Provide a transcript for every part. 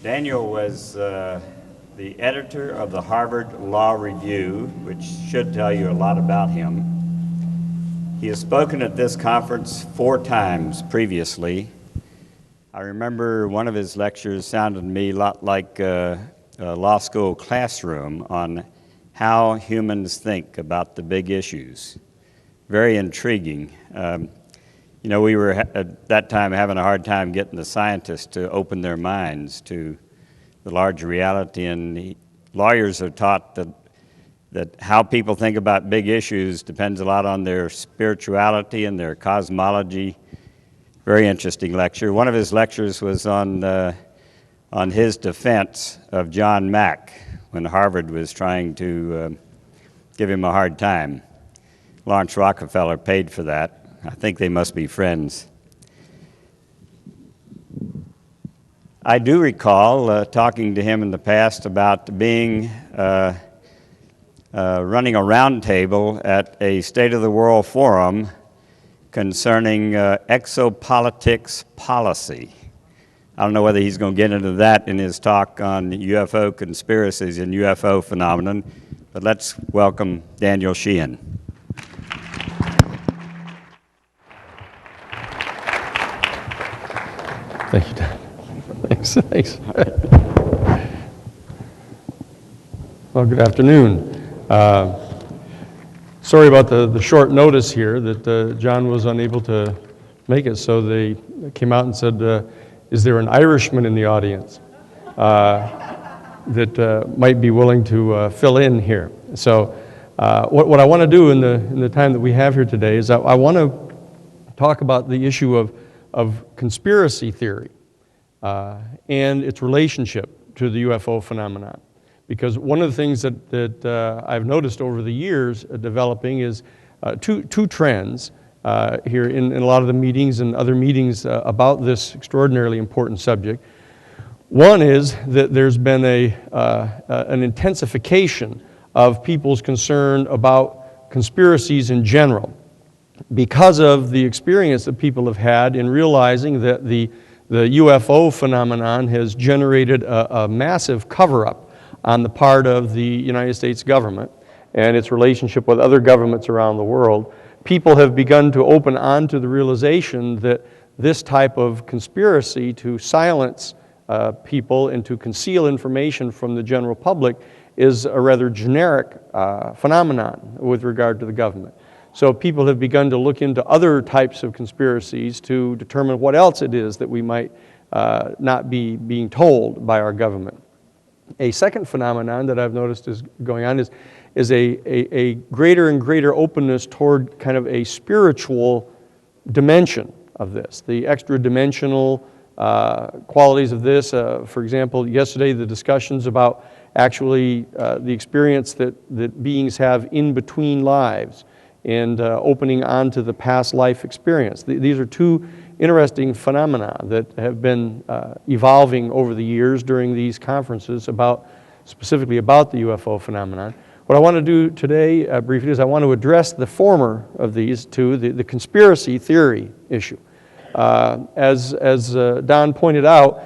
Daniel was the editor of the Harvard Law Review, which should tell you a lot about him. He has spoken at this conference 4 times previously. I remember one of his lectures sounded to me a lot like a law school classroom on how humans think about the big issues. Very intriguing. We were at that time having a hard time getting the scientists to open their minds to the larger reality, and lawyers are taught that how people think about big issues depends a lot on their spirituality and their cosmology. Very interesting lecture. One of his lectures was on his defense of John Mack when Harvard was trying to give him a hard time. Lawrence Rockefeller paid for that. I think they must be friends. I do recall talking to him in the past about being running a roundtable at a State of the World forum concerning exopolitics policy. I don't know whether he's going to get into that in his talk on UFO conspiracies and UFO phenomenon, but let's welcome Daniel Sheehan. Thank you, Dan. Thanks. Well, good afternoon. Sorry about the short notice here that John was unable to make it, so they came out and said, is there an Irishman in the audience that might be willing to fill in here? So what I want to do in the time that we have here today is I want to talk about the issue of conspiracy theory and its relationship to the UFO phenomenon. Because one of the things that I've noticed over the years developing is two trends here in a lot of the meetings and other meetings about this extraordinarily important subject. One is that there's been an intensification of people's concern about conspiracies in general, because of the experience that people have had in realizing that the UFO phenomenon has generated a massive cover-up on the part of the United States government and its relationship with other governments around the world. People have begun to open on to the realization that this type of conspiracy to silence people and to conceal information from the general public is a rather generic phenomenon with regard to the government. So people have begun to look into other types of conspiracies to determine what else it is that we might not be being told by our government. A second phenomenon that I've noticed is going on is a greater and greater openness toward kind of a spiritual dimension of this, the extra-dimensional qualities of this. For example, yesterday the discussions about actually the experience that beings have in between lives, and opening onto the past life experience. These are two interesting phenomena that have been evolving over the years during these conferences specifically about the UFO phenomenon. What I want to do today briefly is I want to address the former of these two, the conspiracy theory issue. As Don pointed out,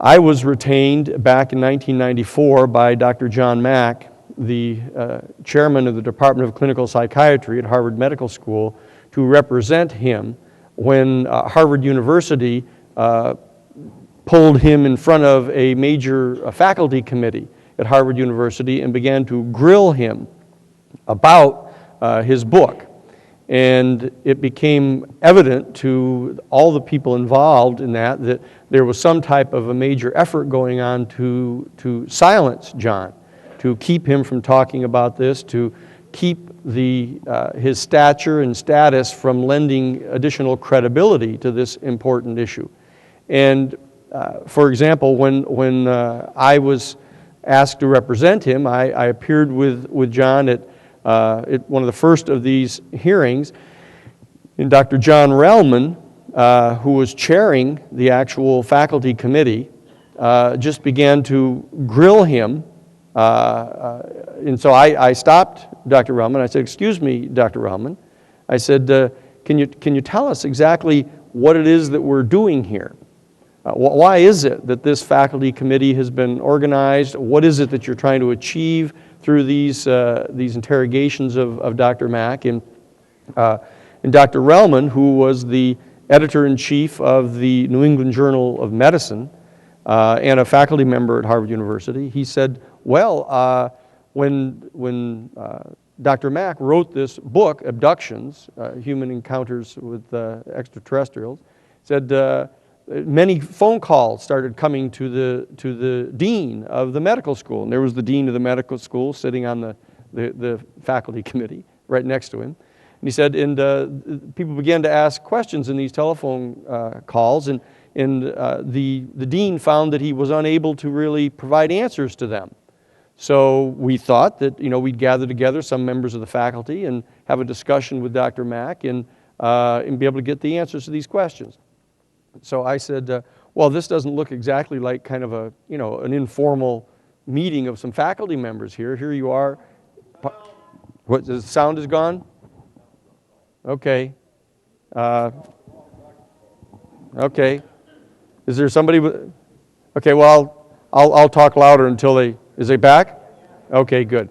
I was retained back in 1994 by Dr. John Mack, the chairman of the Department of Clinical Psychiatry at Harvard Medical School, to represent him when Harvard University pulled him in front of a major faculty committee at Harvard University and began to grill him about his book. And it became evident to all the people involved in that there was some type of a major effort going on to silence John, to keep him from talking about this, to keep his stature and status from lending additional credibility to this important issue. And for example, when I was asked to represent him, I appeared with John at one of the first of these hearings, and Dr. John Relman, who was chairing the actual faculty committee, just began to grill him. And so I stopped Dr. Relman. I said, "Excuse me, Dr. Relman." I said, can you tell us exactly what it is that we're doing here? Why is it that this faculty committee has been organized? What is it that you're trying to achieve through these interrogations of Dr. Mack? And Dr. Relman, who was the editor-in-chief of the New England Journal of Medicine and a faculty member at Harvard University, he said, well, when Dr. Mack wrote this book, Abductions, Human Encounters with Extraterrestrials, said many phone calls started coming to the dean of the medical school. And there was the dean of the medical school sitting on the faculty committee right next to him. And he said, and people began to ask questions in these telephone calls, and the dean found that he was unable to really provide answers to them. So we thought that we'd gather together some members of the faculty and have a discussion with Dr. Mack and be able to get the answers to these questions. So I said, well, this doesn't look exactly like kind of a an informal meeting of some faculty members here. Here you are. What, the sound is gone? Okay. Okay. Is there somebody with? Okay. Well, I'll talk louder until they. Is they back? Okay. Good.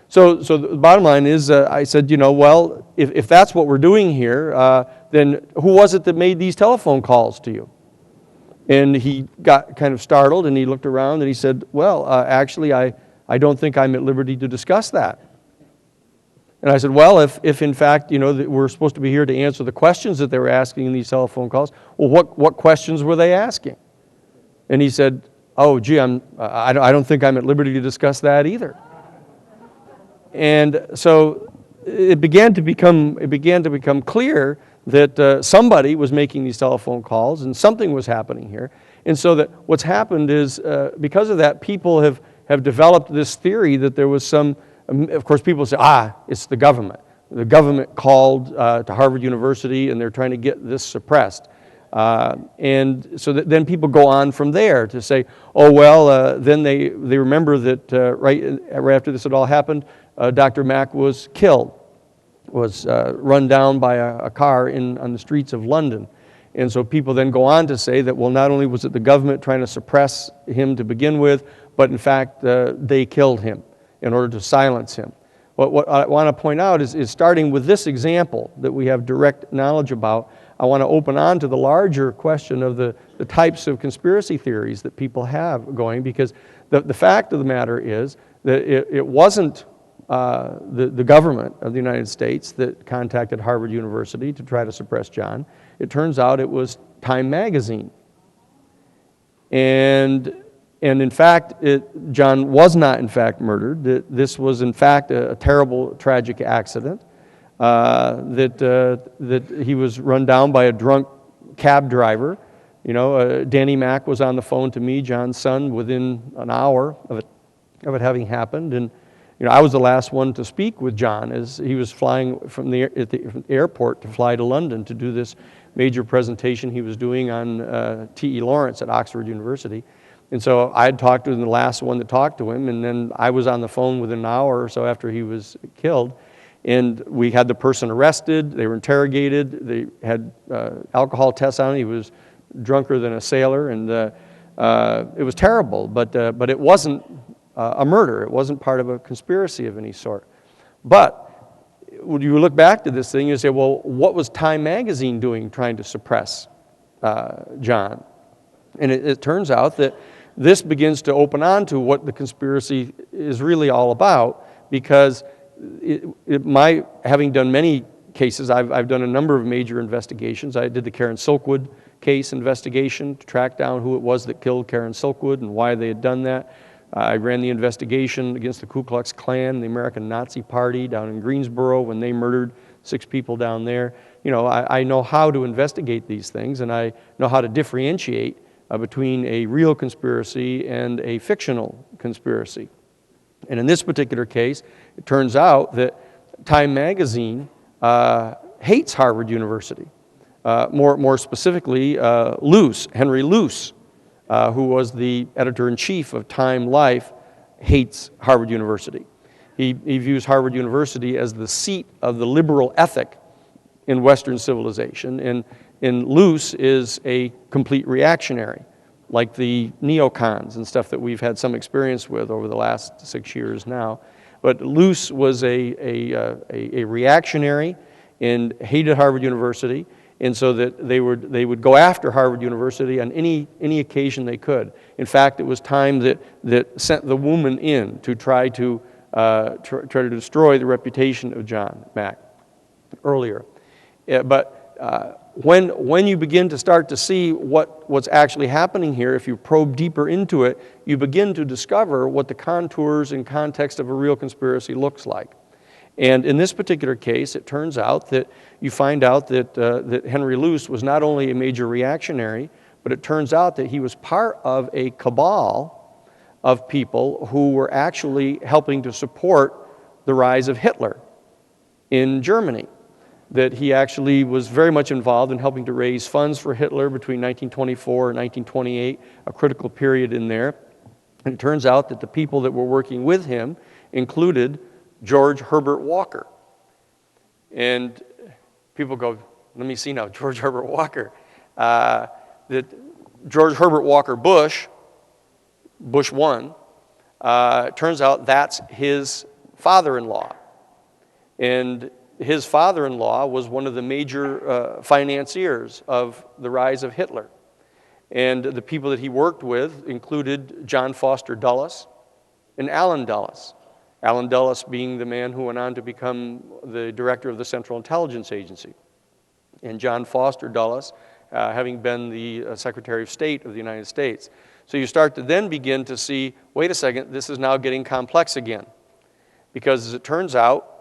So the bottom line is, I said, well, if that's what we're doing here, then who was it that made these telephone calls to you? And he got kind of startled, and he looked around, and he said, well, actually, I don't think I'm at liberty to discuss that. And I said, well, if in fact, that we're supposed to be here to answer the questions that they were asking in these telephone calls, well, what questions were they asking? And he said, oh, gee, I don't think I'm at liberty to discuss that either. And so it began to become clear that somebody was making these telephone calls and something was happening here. And so that what's happened is, because of that, people have developed this theory that there was some, of course people say, it's the government. The government called to Harvard University and they're trying to get this suppressed. And so then people go on from there to say, oh, well, then they remember that right after this had all happened, Dr. Mack was killed, was run down by a car on the streets of London. And so people then go on to say that, well, not only was it the government trying to suppress him to begin with, but in fact, they killed him in order to silence him. What I want to point out is starting with this example that we have direct knowledge about, I want to open on to the larger question of the types of conspiracy theories that people have going, because the fact of the matter is that it wasn't the government of the United States that contacted Harvard University to try to suppress John. It turns out it was Time magazine. And in fact, John was not in fact murdered. This was in fact a terrible, tragic accident. That he was run down by a drunk cab driver. Danny Mack was on the phone to me, John's son, within an hour of it having happened. And I was the last one to speak with John as he was flying from the airport to fly to London to do this major presentation he was doing on T.E. Lawrence at Oxford University. And so I had talked to him, the last one that talked to him, and then I was on the phone within an hour or so after he was killed. And we had the person arrested, they were interrogated, they had alcohol tests on him, he was drunker than a sailor, and it was terrible, but it wasn't a murder, it wasn't part of a conspiracy of any sort. But when you look back to this thing, you say, well, what was Time magazine doing trying to suppress John? And it turns out that this begins to open on to what the conspiracy is really all about, because having done many cases, I've done a number of major investigations. I did the Karen Silkwood case investigation to track down who it was that killed Karen Silkwood and why they had done that. I ran the investigation against the Ku Klux Klan, the American Nazi Party down in Greensboro when they murdered 6 people down there. I know how to investigate these things, and I know how to differentiate between a real conspiracy and a fictional conspiracy. And in this particular case, it turns out that Time magazine hates Harvard University. More specifically, Henry Luce, who was the editor-in-chief of Time Life, hates Harvard University. He views Harvard University as the seat of the liberal ethic in Western civilization, And Luce is a complete reactionary, like the neocons and stuff that we've had some experience with over the last 6 years now. But Luce was a reactionary and hated Harvard University, and so that they would go after Harvard University on any occasion they could. In fact, it was time that sent the woman in to try to destroy the reputation of John Mack earlier. When you begin to start to see what's actually happening here, if you probe deeper into it, you begin to discover what the contours and context of a real conspiracy looks like. And in this particular case, it turns out that you find out that Henry Luce was not only a major reactionary, but it turns out that he was part of a cabal of people who were actually helping to support the rise of Hitler in Germany. That he actually was very much involved in helping to raise funds for Hitler between 1924 and 1928, a critical period in there. And it turns out that the people that were working with him included George Herbert Walker. And people go, let me see now, George Herbert Walker. That George Herbert Walker Bush 1, turns out that's his father-in-law. And his father-in-law was one of the major financiers of the rise of Hitler. And the people that he worked with included John Foster Dulles and Allen Dulles. Allen Dulles being the man who went on to become the director of the Central Intelligence Agency. And John Foster Dulles having been the Secretary of State of the United States. So you start to then begin to see, wait a second, this is now getting complex again. Because as it turns out,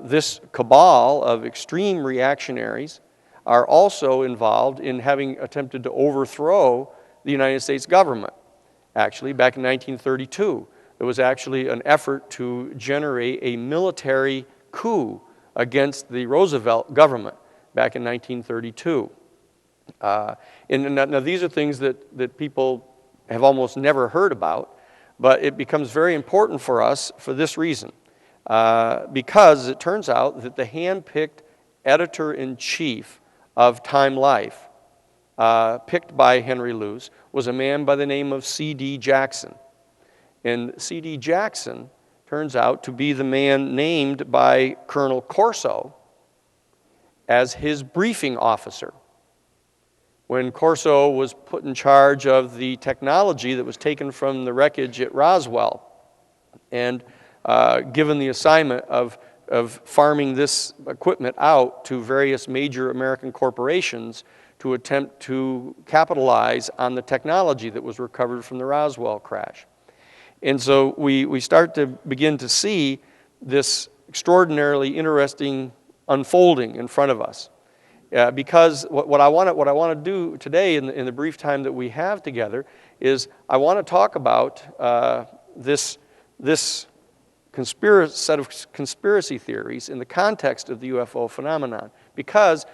this cabal of extreme reactionaries are also involved in having attempted to overthrow the United States government. Actually, back in 1932, there was actually an effort to generate a military coup against the Roosevelt government back in 1932. And now these are things that people have almost never heard about, but it becomes very important for us for this reason. Because it turns out that the hand-picked editor-in-chief of Time Life, picked by Henry Luce, was a man by the name of C.D. Jackson. And C.D. Jackson turns out to be the man named by Colonel Corso as his briefing officer. When Corso was put in charge of the technology that was taken from the wreckage at Roswell, and given the assignment of farming this equipment out to various major American corporations to attempt to capitalize on the technology that was recovered from the Roswell crash. And so we start to begin to see this extraordinarily interesting unfolding in front of us. Because what I want to do today in the brief time that we have together is I want to talk about this set of conspiracy theories in the context of the UFO phenomenon. Because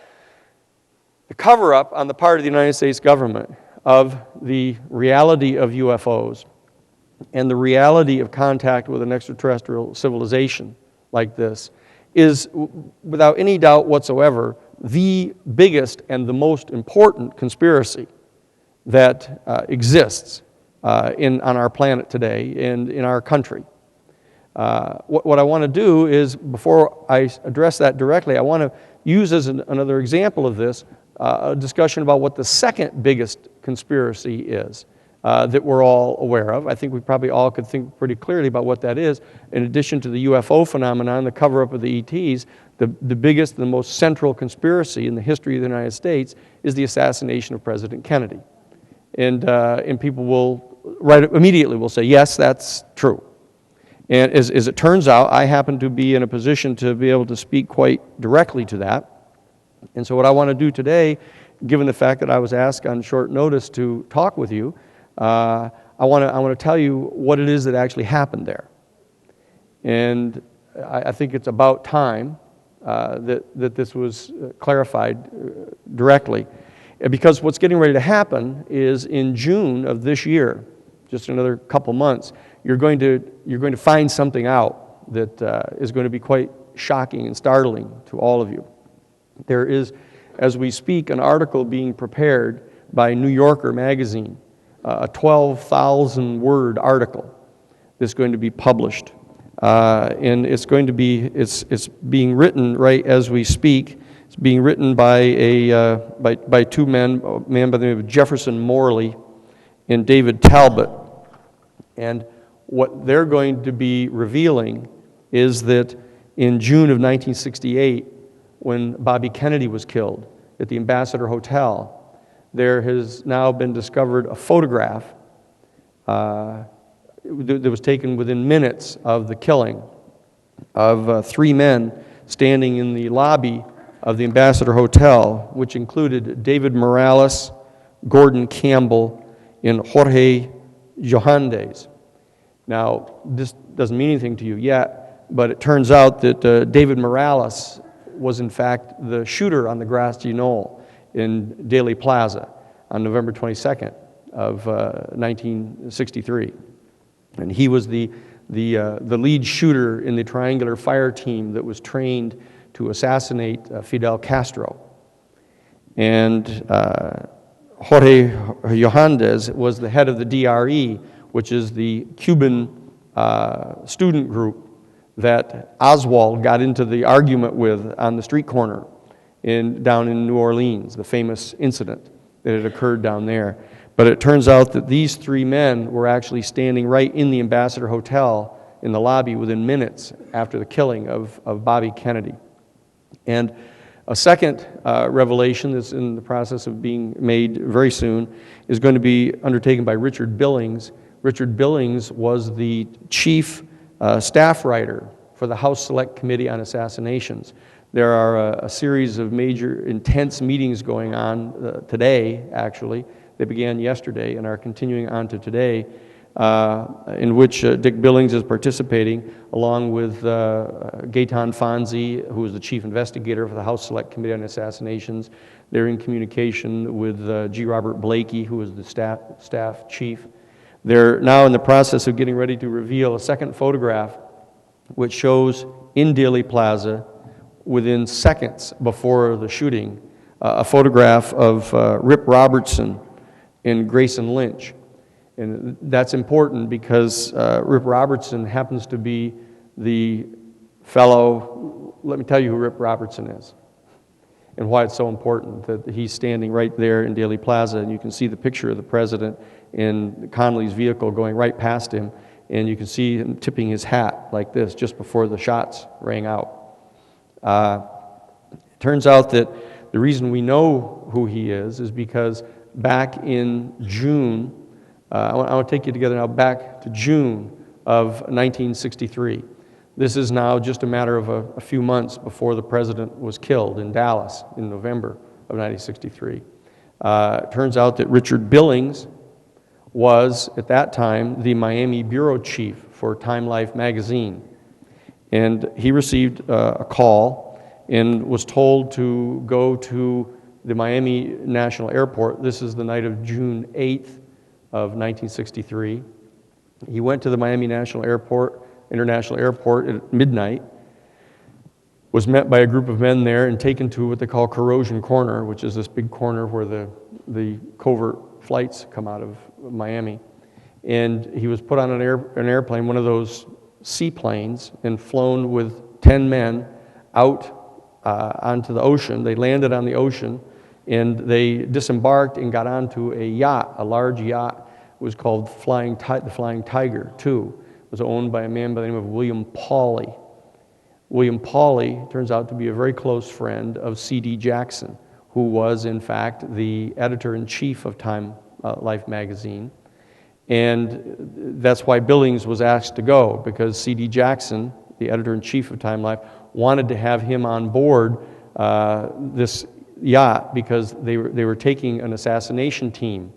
the cover-up on the part of the United States government of the reality of UFOs and the reality of contact with an extraterrestrial civilization like this is, without any doubt whatsoever, the biggest and the most important conspiracy that exists on our planet today and in our country. What I want to do is, before I address that directly, I want to use as another example of this a discussion about what the second biggest conspiracy is that we're all aware of. I think we probably all could think pretty clearly about what that is. In addition to the UFO phenomenon, the cover-up of the ETs, the biggest, the most central conspiracy in the history of the United States is the assassination of President Kennedy. And people will, immediately will say, yes, that's true. And as it turns out, I happen to be in a position to be able to speak quite directly to that. And so what I want to do today, given the fact that I was asked on short notice to talk with you, I want to tell you what it is that actually happened there. And I think it's about time that this was clarified directly. Because what's getting ready to happen is in June of this year, just another couple months, you're going to find something out that is going to be quite shocking and startling to all of you. There is as we speak, an article being prepared by New Yorker magazine, a 12,000-word article that's going to be published. And it's going to be, it's being written right as we speak. It's being written by by two men, a man by the name of Jefferson Morley and David Talbot. And what they're going to be revealing is that in June of 1968, when Bobby Kennedy was killed at the Ambassador Hotel, there has now been discovered a photograph that was taken within minutes of the killing of three men standing in the lobby of the Ambassador Hotel, which included David Morales, Gordon Campbell, and Jorge Johandes. Now, this doesn't mean anything to you yet, but it turns out that David Morales was in fact the shooter on the grassy knoll in Dealey Plaza on November 22nd of 1963. And he was the lead shooter in the triangular fire team that was trained to assassinate Fidel Castro. And Jorge Johandes was the head of the DRE, which is the Cuban student group that Oswald got into the argument with on the street corner down in New Orleans, the famous incident that had occurred down there. But it turns out that these three men were actually standing right in the Ambassador Hotel in the lobby within minutes after the killing of Bobby Kennedy. And a second revelation that's in the process of being made very soon is going to be undertaken by Richard Billings. Richard Billings was the chief staff writer for the House Select Committee on Assassinations. There are a series of major intense meetings going on today, actually. They began yesterday and are continuing on to today, in which Dick Billings is participating, along with Gaetan Fonzi, who is the chief investigator for the House Select Committee on Assassinations. They're in communication with G. Robert Blakey, who is the staff chief. They're now in the process of getting ready to reveal a second photograph, which shows in Dealey Plaza, within seconds before the shooting, a photograph of Rip Robertson and Grayson Lynch. And that's important because Rip Robertson happens to be the fellow, let me tell you who Rip Robertson is and why it's so important that he's standing right there in Dealey Plaza, and you can see the picture of the president in Connolly's vehicle going right past him, and you can see him tipping his hat like this just before the shots rang out. It turns out that the reason we know who he is because back in June, I want to take you together now back to June of 1963. This is now just a matter of a few months before the president was killed in Dallas in November of 1963. It turns out that Richard Billings was, at that time, the Miami bureau chief for Time Life magazine. And he received a call and was told to go to the Miami National Airport. This is the night of June 8th of 1963. He went to the Miami International Airport at midnight, was met by a group of men there and taken to what they call Corrosion Corner, which is this big corner where the covert flights come out of Miami. And he was put on an airplane, one of those seaplanes, and flown with 10 men out onto the ocean. They landed on the ocean, and they disembarked and got onto a yacht, a large yacht. It was called the Flying Tiger, too. It was owned by a man by the name of William Pauley. William Pauley turns out to be a very close friend of C.D. Jackson, who was, in fact, the editor-in-chief of Time Life magazine. And that's why Billings was asked to go, because C.D. Jackson, the editor-in-chief of Time Life, wanted to have him on board this yacht because they were taking an assassination team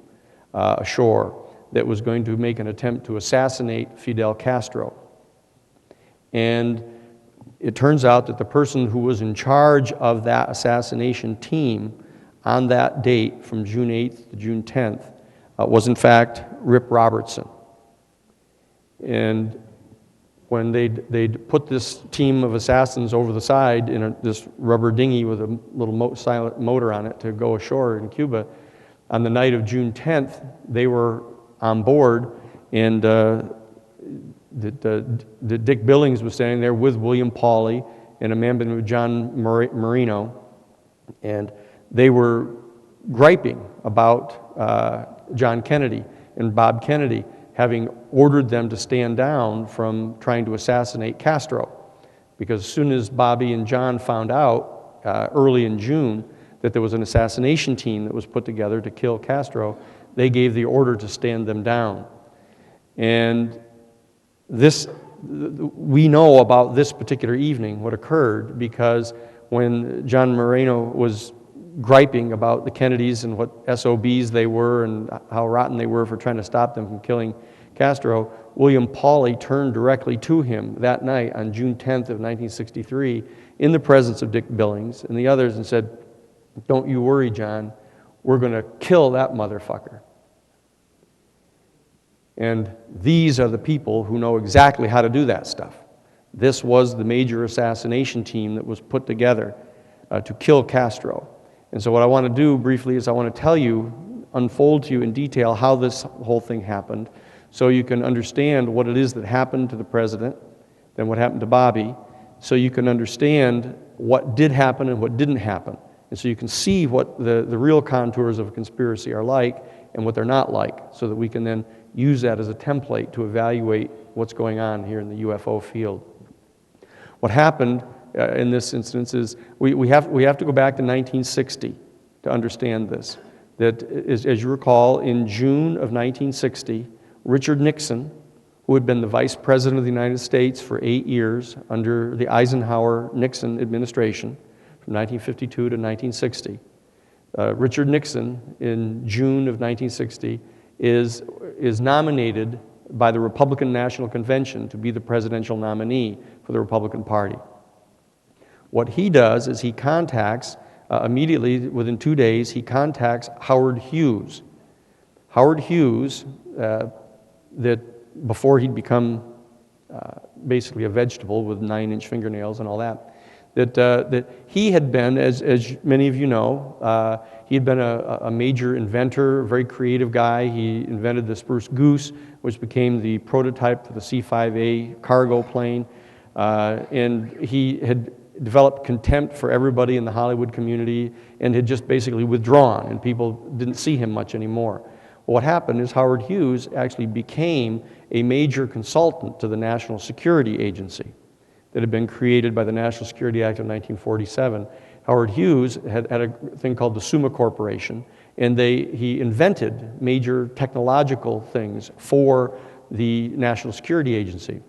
ashore that was going to make an attempt to assassinate Fidel Castro. And it turns out that the person who was in charge of that assassination team on that date from June 8th to June 10th was in fact Rip Robertson. And when they'd put this team of assassins over the side in this rubber dinghy with a little silent motor on it to go ashore in Cuba. On the night of June 10th, they were on board, and Dick Billings was standing there with William Pauley and a man named John Marino, and they were griping about John Kennedy and Bob Kennedy having ordered them to stand down from trying to assassinate Castro. Because as soon as Bobby and John found out early in June that there was an assassination team that was put together to kill Castro, they gave the order to stand them down. And we know about this particular evening, what occurred, because when John Moreno was griping about the Kennedys and what SOBs they were and how rotten they were for trying to stop them from killing Castro, William Pauley turned directly to him that night on June 10th of 1963 in the presence of Dick Billings and the others and said, "Don't you worry, John, we're going to kill that motherfucker." And these are the people who know exactly how to do that stuff. This was the major assassination team that was put together to kill Castro. And so what I want to do briefly is I want to tell you, unfold to you in detail how this whole thing happened, so you can understand what it is that happened to the president, then what happened to Bobby, so you can understand what did happen and what didn't happen. And so you can see what the real contours of a conspiracy are like and what they're not like, so that we can then use that as a template to evaluate what's going on here in the UFO field. What happened in this instance is we have to go back to 1960 to understand this. That, as you recall, in June of 1960, Richard Nixon, who had been the Vice President of the United States for 8 years under the Eisenhower-Nixon administration, from 1952 to 1960, Richard Nixon, in June of 1960, is nominated by the Republican National Convention to be the presidential nominee for the Republican Party. What he does is he contacts, immediately within 2 days, he contacts Howard Hughes. Howard Hughes, that before he'd become basically a vegetable with 9-inch fingernails and all that, that he had been, as many of you know, he had been a major inventor, a very creative guy. He invented the Spruce Goose, which became the prototype for the C-5A cargo plane, and he had developed contempt for everybody in the Hollywood community and had just basically withdrawn, and people didn't see him much anymore. Well, what happened is Howard Hughes actually became a major consultant to the National Security Agency that had been created by the National Security Act of 1947. Howard Hughes had a thing called the Summa Corporation, and he invented major technological things for the National Security Agency.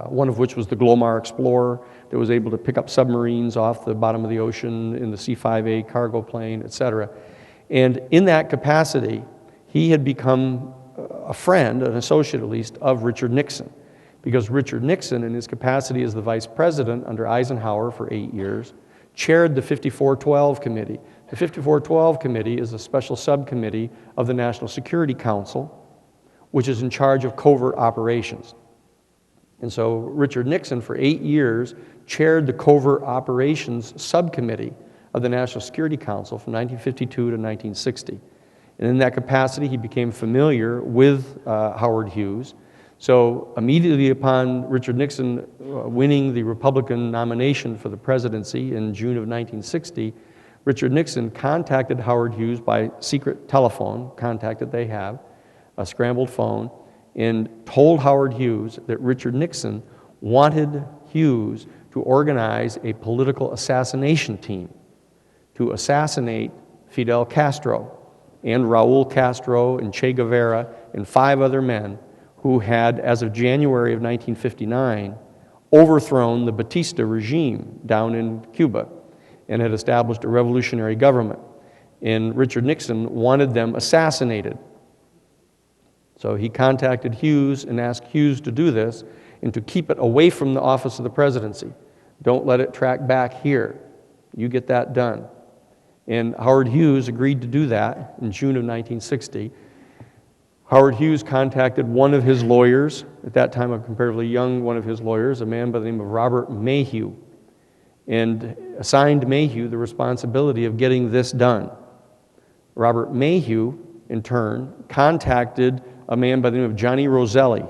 One of which was the Glomar Explorer that was able to pick up submarines off the bottom of the ocean in the C-5A cargo plane, etc. And in that capacity, he had become a friend, an associate at least, of Richard Nixon. Because Richard Nixon, in his capacity as the vice president under Eisenhower for 8 years, chaired the 5412 Committee. The 5412 Committee is a special subcommittee of the National Security Council, which is in charge of covert operations. And so Richard Nixon, for 8 years, chaired the Covert Operations Subcommittee of the National Security Council from 1952 to 1960. And in that capacity, he became familiar with Howard Hughes. So immediately upon Richard Nixon winning the Republican nomination for the presidency in June of 1960, Richard Nixon contacted Howard Hughes by secret telephone contact that they have, a scrambled phone, and told Howard Hughes that Richard Nixon wanted Hughes to organize a political assassination team to assassinate Fidel Castro and Raul Castro and Che Guevara and 5 other men who had, as of January of 1959, overthrown the Batista regime down in Cuba and had established a revolutionary government. And Richard Nixon wanted them assassinated. So he contacted Hughes and asked Hughes to do this and to keep it away from the office of the presidency. Don't let it track back here. You get that done. And Howard Hughes agreed to do that in June of 1960. Howard Hughes contacted one of his lawyers, at that time a comparatively young one of his lawyers, a man by the name of Robert Mayhew, and assigned Mayhew the responsibility of getting this done. Robert Mayhew, in turn, contacted a man by the name of Johnny Roselli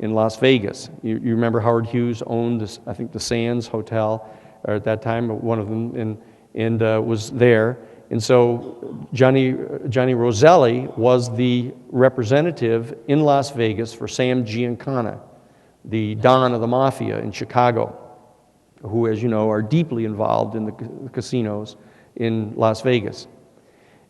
in Las Vegas. You remember Howard Hughes owned, this, I think, the Sands Hotel, or at that time, one of them, and was there. And so Johnny Roselli was the representative in Las Vegas for Sam Giancana, the Don of the Mafia in Chicago, who, as you know, are deeply involved in the casinos in Las Vegas.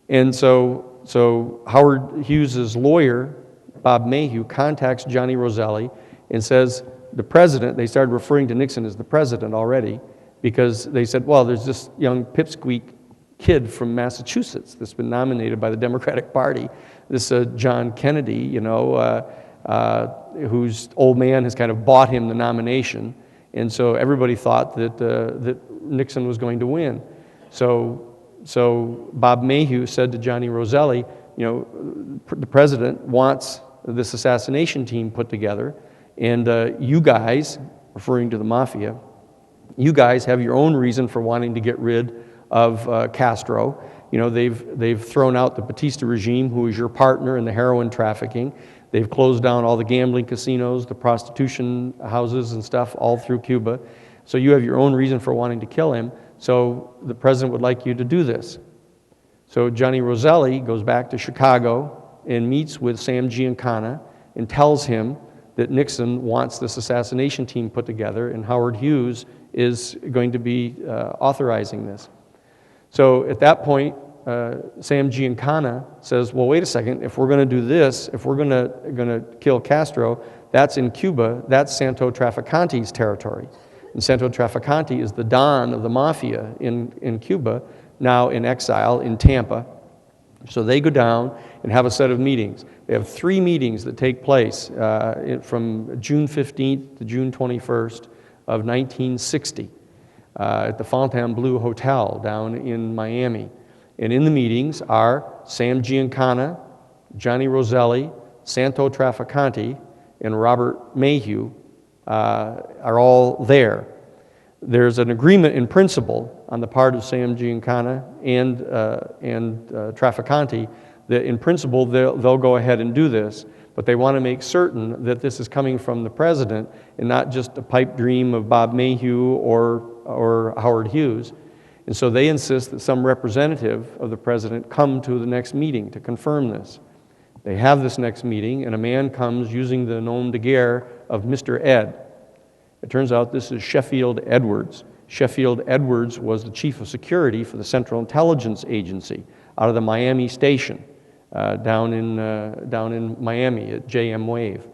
And so Howard Hughes's lawyer, Bob Mayhew, contacts Johnny Roselli and says, the president, they started referring to Nixon as the president already, because they said, well, there's this young pipsqueak kid from Massachusetts that's been nominated by the Democratic Party, this John Kennedy, you know, whose old man has kind of bought him the nomination, and so everybody thought that Nixon was going to win. So Bob Mayhew said to Johnny Roselli, you know, the president wants this assassination team put together, and you guys, referring to the mafia, you guys have your own reason for wanting to get rid of Castro. You know, they've thrown out the Batista regime, who is your partner in the heroin trafficking. They've closed down all the gambling casinos, the prostitution houses and stuff all through Cuba. So you have your own reason for wanting to kill him. So the president would like you to do this. So Johnny Roselli goes back to Chicago and meets with Sam Giancana and tells him that Nixon wants this assassination team put together, and Howard Hughes is going to be authorizing this. So at that point, Sam Giancana says, well, wait a second, if we're going to do this, if we're going to kill Castro, that's in Cuba, that's Santo Traficante's territory. And Santo Traficante is the Don of the Mafia in Cuba, now in exile in Tampa. So they go down and have a set of meetings. They have 3 meetings that take place from June 15th to June 21st of 1960 at the Fontainebleau Hotel down in Miami. And in the meetings are Sam Giancana, Johnny Roselli, Santo Traficante, and Robert Mayhew are all there. There's an agreement in principle on the part of Sam Giancana and Traficante that in principle they'll go ahead and do this, but they want to make certain that this is coming from the president and not just a pipe dream of Bob Mayhew or Howard Hughes. And so they insist that some representative of the president come to the next meeting to confirm this. They have this next meeting, and a man comes using the nom de guerre of Mr. Ed. It turns out this is Sheffield Edwards. Sheffield Edwards was the chief of security for the Central Intelligence Agency out of the Miami station down in Miami at JM Wave.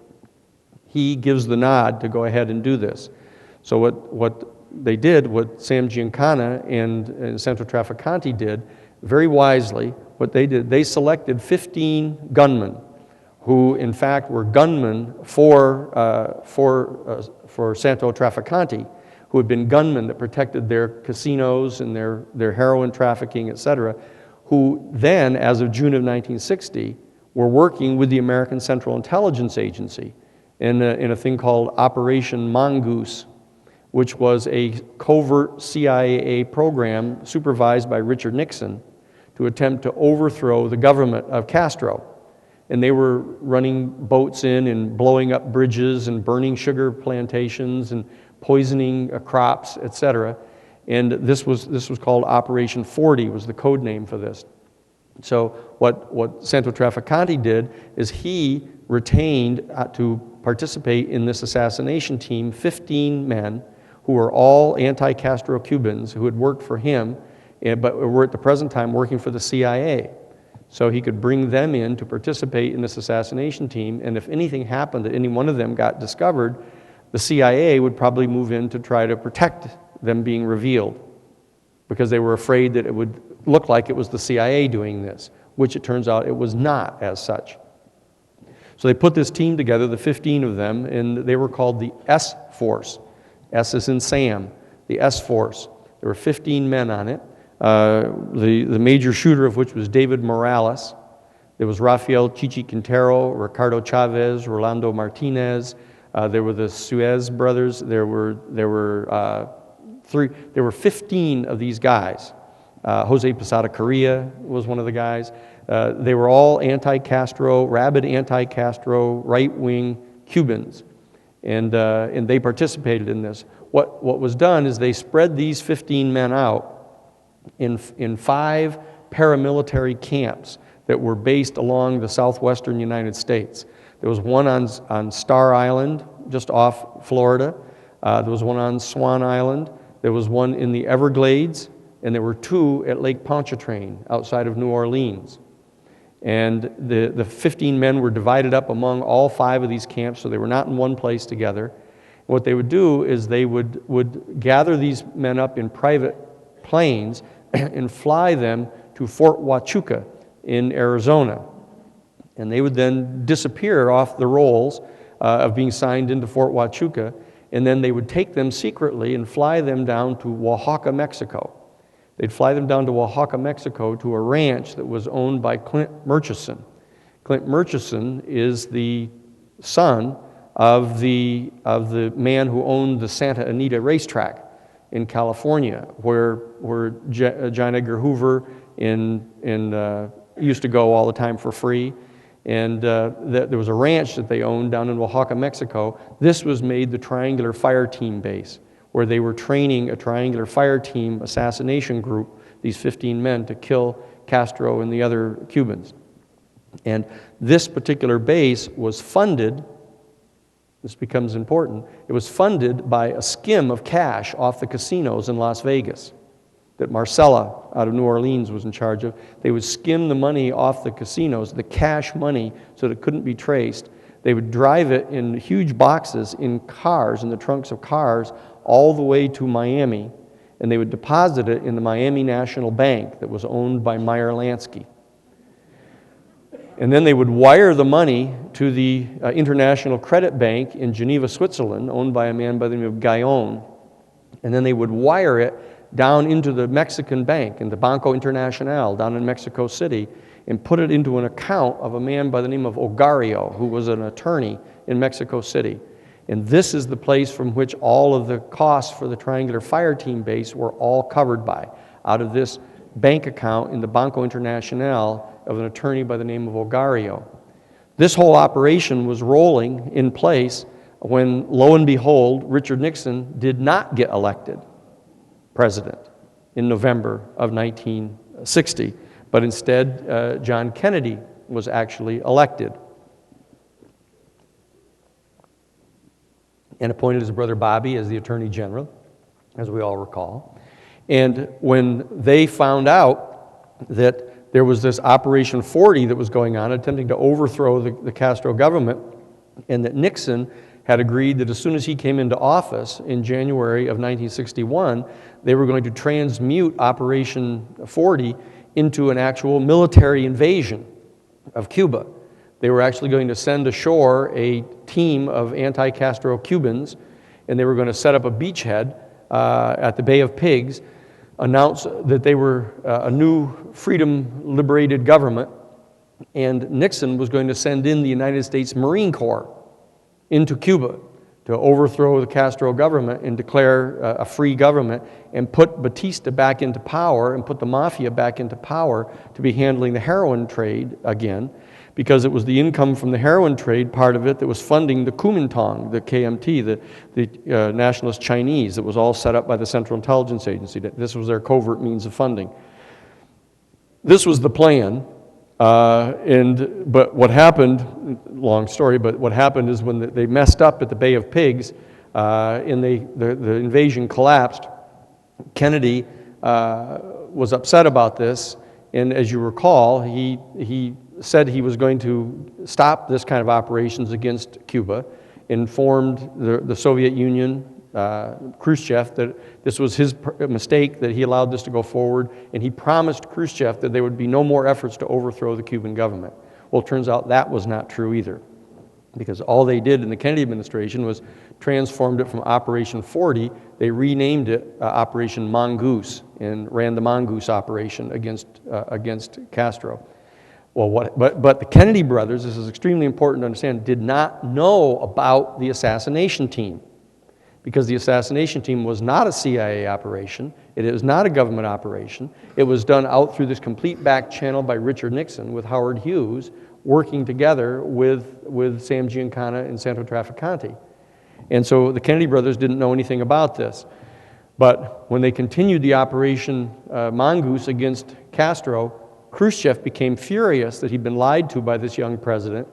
He gives the nod to go ahead and do this. So what they did, what Sam Giancana and Santo Traficante did, very wisely, what they did, they selected 15 gunmen who in fact were gunmen for Santo Traficante, who had been gunmen that protected their casinos and their heroin trafficking, etc., who then, as of June of 1960, were working with the American Central Intelligence Agency in a thing called Operation Mongoose, which was a covert CIA program supervised by Richard Nixon to attempt to overthrow the government of Castro. And they were running boats in and blowing up bridges and burning sugar plantations and poisoning crops, etc. And this was called Operation 40, was the code name for this. So what Santo Traficante did is he retained to participate in this assassination team 15 men who were all anti-Castro Cubans who had worked for him, but were at the present time working for the CIA. So he could bring them in to participate in this assassination team, and if anything happened that any one of them got discovered, the CIA would probably move in to try to protect them being revealed, because they were afraid that it would look like it was the CIA doing this, which it turns out it was not as such. So they put this team together, the 15 of them, and they were called the S-Force. S is in Sam, the S-Force. There were 15 men on it. The major shooter of which was David Morales. There was Rafael Chichi Quintero, Ricardo Chavez, Rolando Martinez. There were the Suez brothers. There were 15 of these guys. Jose Posada Correa was one of the guys. They were all anti-Castro, rabid anti-Castro, right-wing Cubans, and they participated in this. What was done is they spread these 15 men out in 5 paramilitary camps that were based along the southwestern United States. There was one on Star Island, just off Florida. There was one on Swan Island. There was one in the Everglades, and there were 2 at Lake Pontchartrain outside of New Orleans. And the 15 men were divided up among all 5 of these camps, so they were not in one place together. What they would do is they would gather these men up in private planes and fly them to Fort Huachuca in Arizona. And they would then disappear off the rolls of being signed into Fort Huachuca, and then they would take them secretly and fly them down to Oaxaca, Mexico. They'd fly them down to Oaxaca, Mexico to a ranch that was owned by Clint Murchison. Clint Murchison is the son of the man who owned the Santa Anita racetrack in California, where John Edgar Hoover used to go all the time for free. And there was a ranch that they owned down in Oaxaca, Mexico. This was made the Triangular Fire Team base, where they were training a Triangular Fire Team assassination group, these 15 men, to kill Castro and the other Cubans. And this particular base was funded, this becomes important, it was funded by a skim of cash off the casinos in Las Vegas that Marcella out of New Orleans was in charge of. They would skim the money off the casinos, the cash money, so that it couldn't be traced. They would drive it in huge boxes in cars, in the trunks of cars, all the way to Miami, and they would deposit it in the Miami National Bank that was owned by Meyer Lansky. And then they would wire the money to the International Credit Bank in Geneva, Switzerland, owned by a man by the name of Gaillon. And then they would wire it down into the Mexican bank, in the Banco Internacional down in Mexico City, and put it into an account of a man by the name of Ogario, who was an attorney in Mexico City. And this is the place from which all of the costs for the Triangular Fire Team base were all covered by, out of this bank account in the Banco Internacional of an attorney by the name of Ogario. This whole operation was rolling in place when, lo and behold, Richard Nixon did not get elected president in November of 1960, but instead John Kennedy was actually elected and appointed his brother Bobby as the Attorney General, as we all recall. And when they found out that there was this Operation 40 that was going on, attempting to overthrow the Castro government, and that Nixon had agreed that as soon as he came into office in January of 1961, they were going to transmute Operation 40 into an actual military invasion of Cuba. They were actually going to send ashore a team of anti-Castro Cubans, and they were going to set up a beachhead at the Bay of Pigs, announce that they were a new freedom-liberated government, and Nixon was going to send in the United States Marine Corps into Cuba to overthrow the Castro government and declare a free government and put Batista back into power and put the mafia back into power to be handling the heroin trade again, because it was the income from the heroin trade, part of it, that was funding the Kuomintang, the KMT, the nationalist Chinese, that was all set up by the Central Intelligence Agency. This was their covert means of funding. This was the plan. But what happened, long story, but what happened is when they messed up at the Bay of Pigs and the invasion collapsed, Kennedy was upset about this, and as you recall, he said he was going to stop this kind of operations against Cuba, informed the Soviet Union, Khrushchev, that this was his mistake, that he allowed this to go forward, and he promised Khrushchev that there would be no more efforts to overthrow the Cuban government. Well, it turns out that was not true either, because all they did in the Kennedy administration was transformed it from Operation 40. They renamed it Operation Mongoose and ran the Mongoose operation against Castro. Well, but the Kennedy brothers, this is extremely important to understand, did not know about the assassination team, because the assassination team was not a CIA operation. It was not a government operation. It was done out through this complete back channel by Richard Nixon with Howard Hughes working together with Sam Giancana and Santo Trafficante. And so the Kennedy brothers didn't know anything about this. But when they continued the Operation Mongoose against Castro, Khrushchev became furious that he'd been lied to by this young president,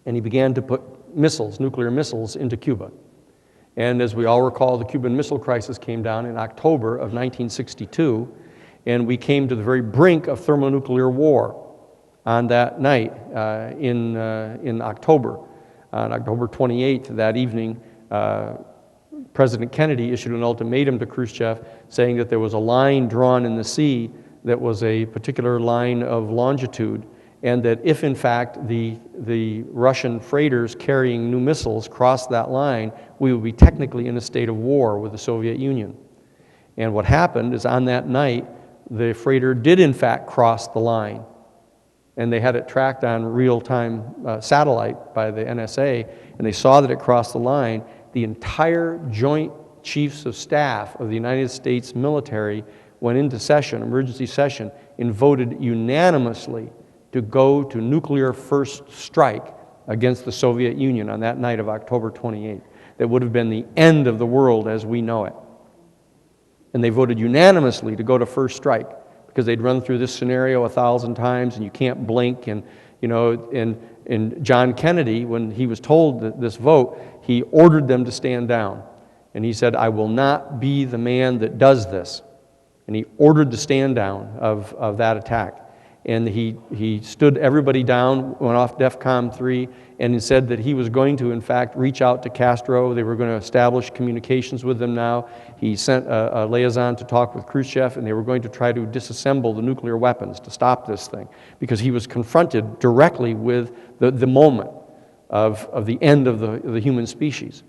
and he began to put missiles, nuclear missiles, into Cuba. And as we all recall, the Cuban Missile Crisis came down in October of 1962, and we came to the very brink of thermonuclear war on that night in October. On October 28th, that evening, President Kennedy issued an ultimatum to Khrushchev saying that there was a line drawn in the sea that was a particular line of longitude, and that if in fact the Russian freighters carrying new missiles crossed that line, we would be technically in a state of war with the Soviet Union. And what happened is on that night, the freighter did in fact cross the line, and they had it tracked on real-time satellite by the NSA, and they saw that it crossed the line. The entire Joint Chiefs of Staff of the United States military went into session, emergency session, and voted unanimously to go to nuclear first strike against the Soviet Union on that night of October 28th. That would have been the end of the world as we know it. And they voted unanimously to go to first strike because they'd run through this scenario 1,000 times and you can't blink. And, you know, and John Kennedy, when he was told this vote, he ordered them to stand down. And he said, "I will not be the man that does this." And he ordered the stand down of that attack. And he stood everybody down, went off DEFCON 3, and he said that he was going to, in fact, reach out to Castro. They were going to establish communications with them now. He sent a liaison to talk with Khrushchev, and they were going to try to disassemble the nuclear weapons to stop this thing, because he was confronted directly with the moment of the end of the human species.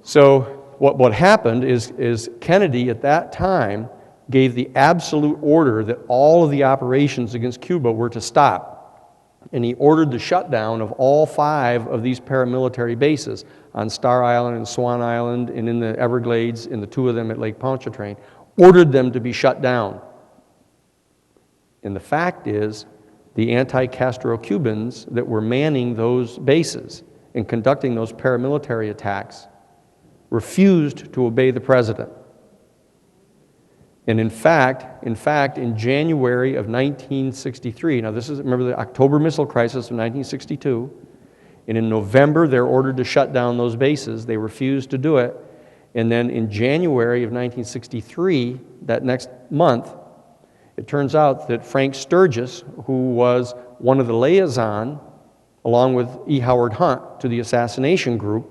So what happened is Kennedy at that time gave the absolute order that all of the operations against Cuba were to stop. And he ordered the shutdown of all 5 of these paramilitary bases on Star Island and Swan Island and in the Everglades, and the 2 of them at Lake Pontchartrain, ordered them to be shut down. And the fact is, the anti-Castro Cubans that were manning those bases and conducting those paramilitary attacks refused to obey the president. And in fact, in January of 1963, now this is, remember the October Missile Crisis of 1962, and in November they're ordered to shut down those bases. They refused to do it. And then in January of 1963, that next month, it turns out that Frank Sturgis, who was one of the liaison, along with E. Howard Hunt, to the assassination group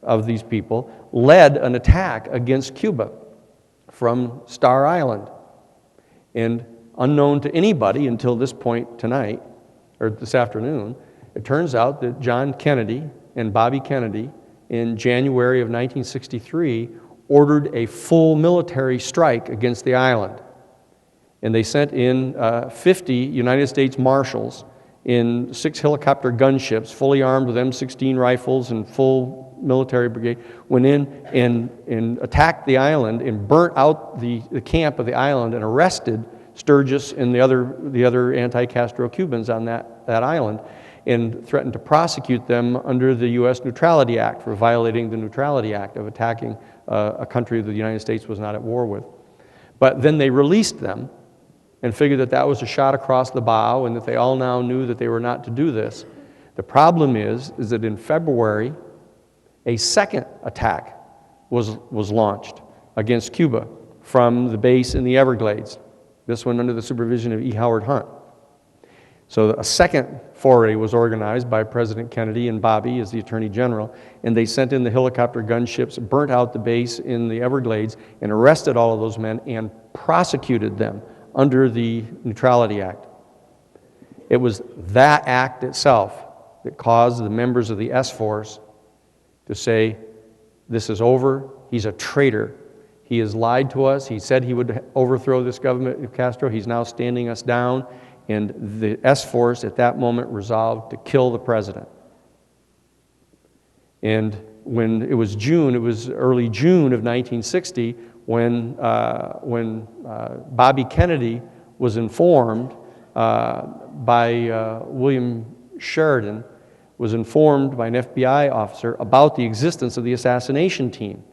of these people, led an attack against Cuba from Star Island. And unknown to anybody until this point tonight, or this afternoon, it turns out that John Kennedy and Bobby Kennedy in January of 1963 ordered a full military strike against the island. And they sent in 50 United States Marshals in 6 helicopter gunships, fully armed with M16 rifles and full military brigade, went in and attacked the island and burnt out the camp of the island and arrested Sturgis and the other anti-Castro Cubans on that island, and threatened to prosecute them under the U.S. Neutrality Act for violating the Neutrality Act of attacking a country that the United States was not at war with. But then they released them and figured that that was a shot across the bow and that they all now knew that they were not to do this. The problem is that in February, a second attack was launched against Cuba from the base in the Everglades, this one under the supervision of E. Howard Hunt. So a second foray was organized by President Kennedy and Bobby as the Attorney General, and they sent in the helicopter gunships, burnt out the base in the Everglades, and arrested all of those men and prosecuted them under the Neutrality Act. It was that act itself that caused the members of the S-Force to say, this is over, he's a traitor. He has lied to us. He said he would overthrow this government of Castro. He's now standing us down. and the S-Force at that moment resolved to kill the president. And when it was June, it was early June of 1960, when Bobby Kennedy was informed by William Sheridan, was informed by an FBI officer about the existence of the assassination team.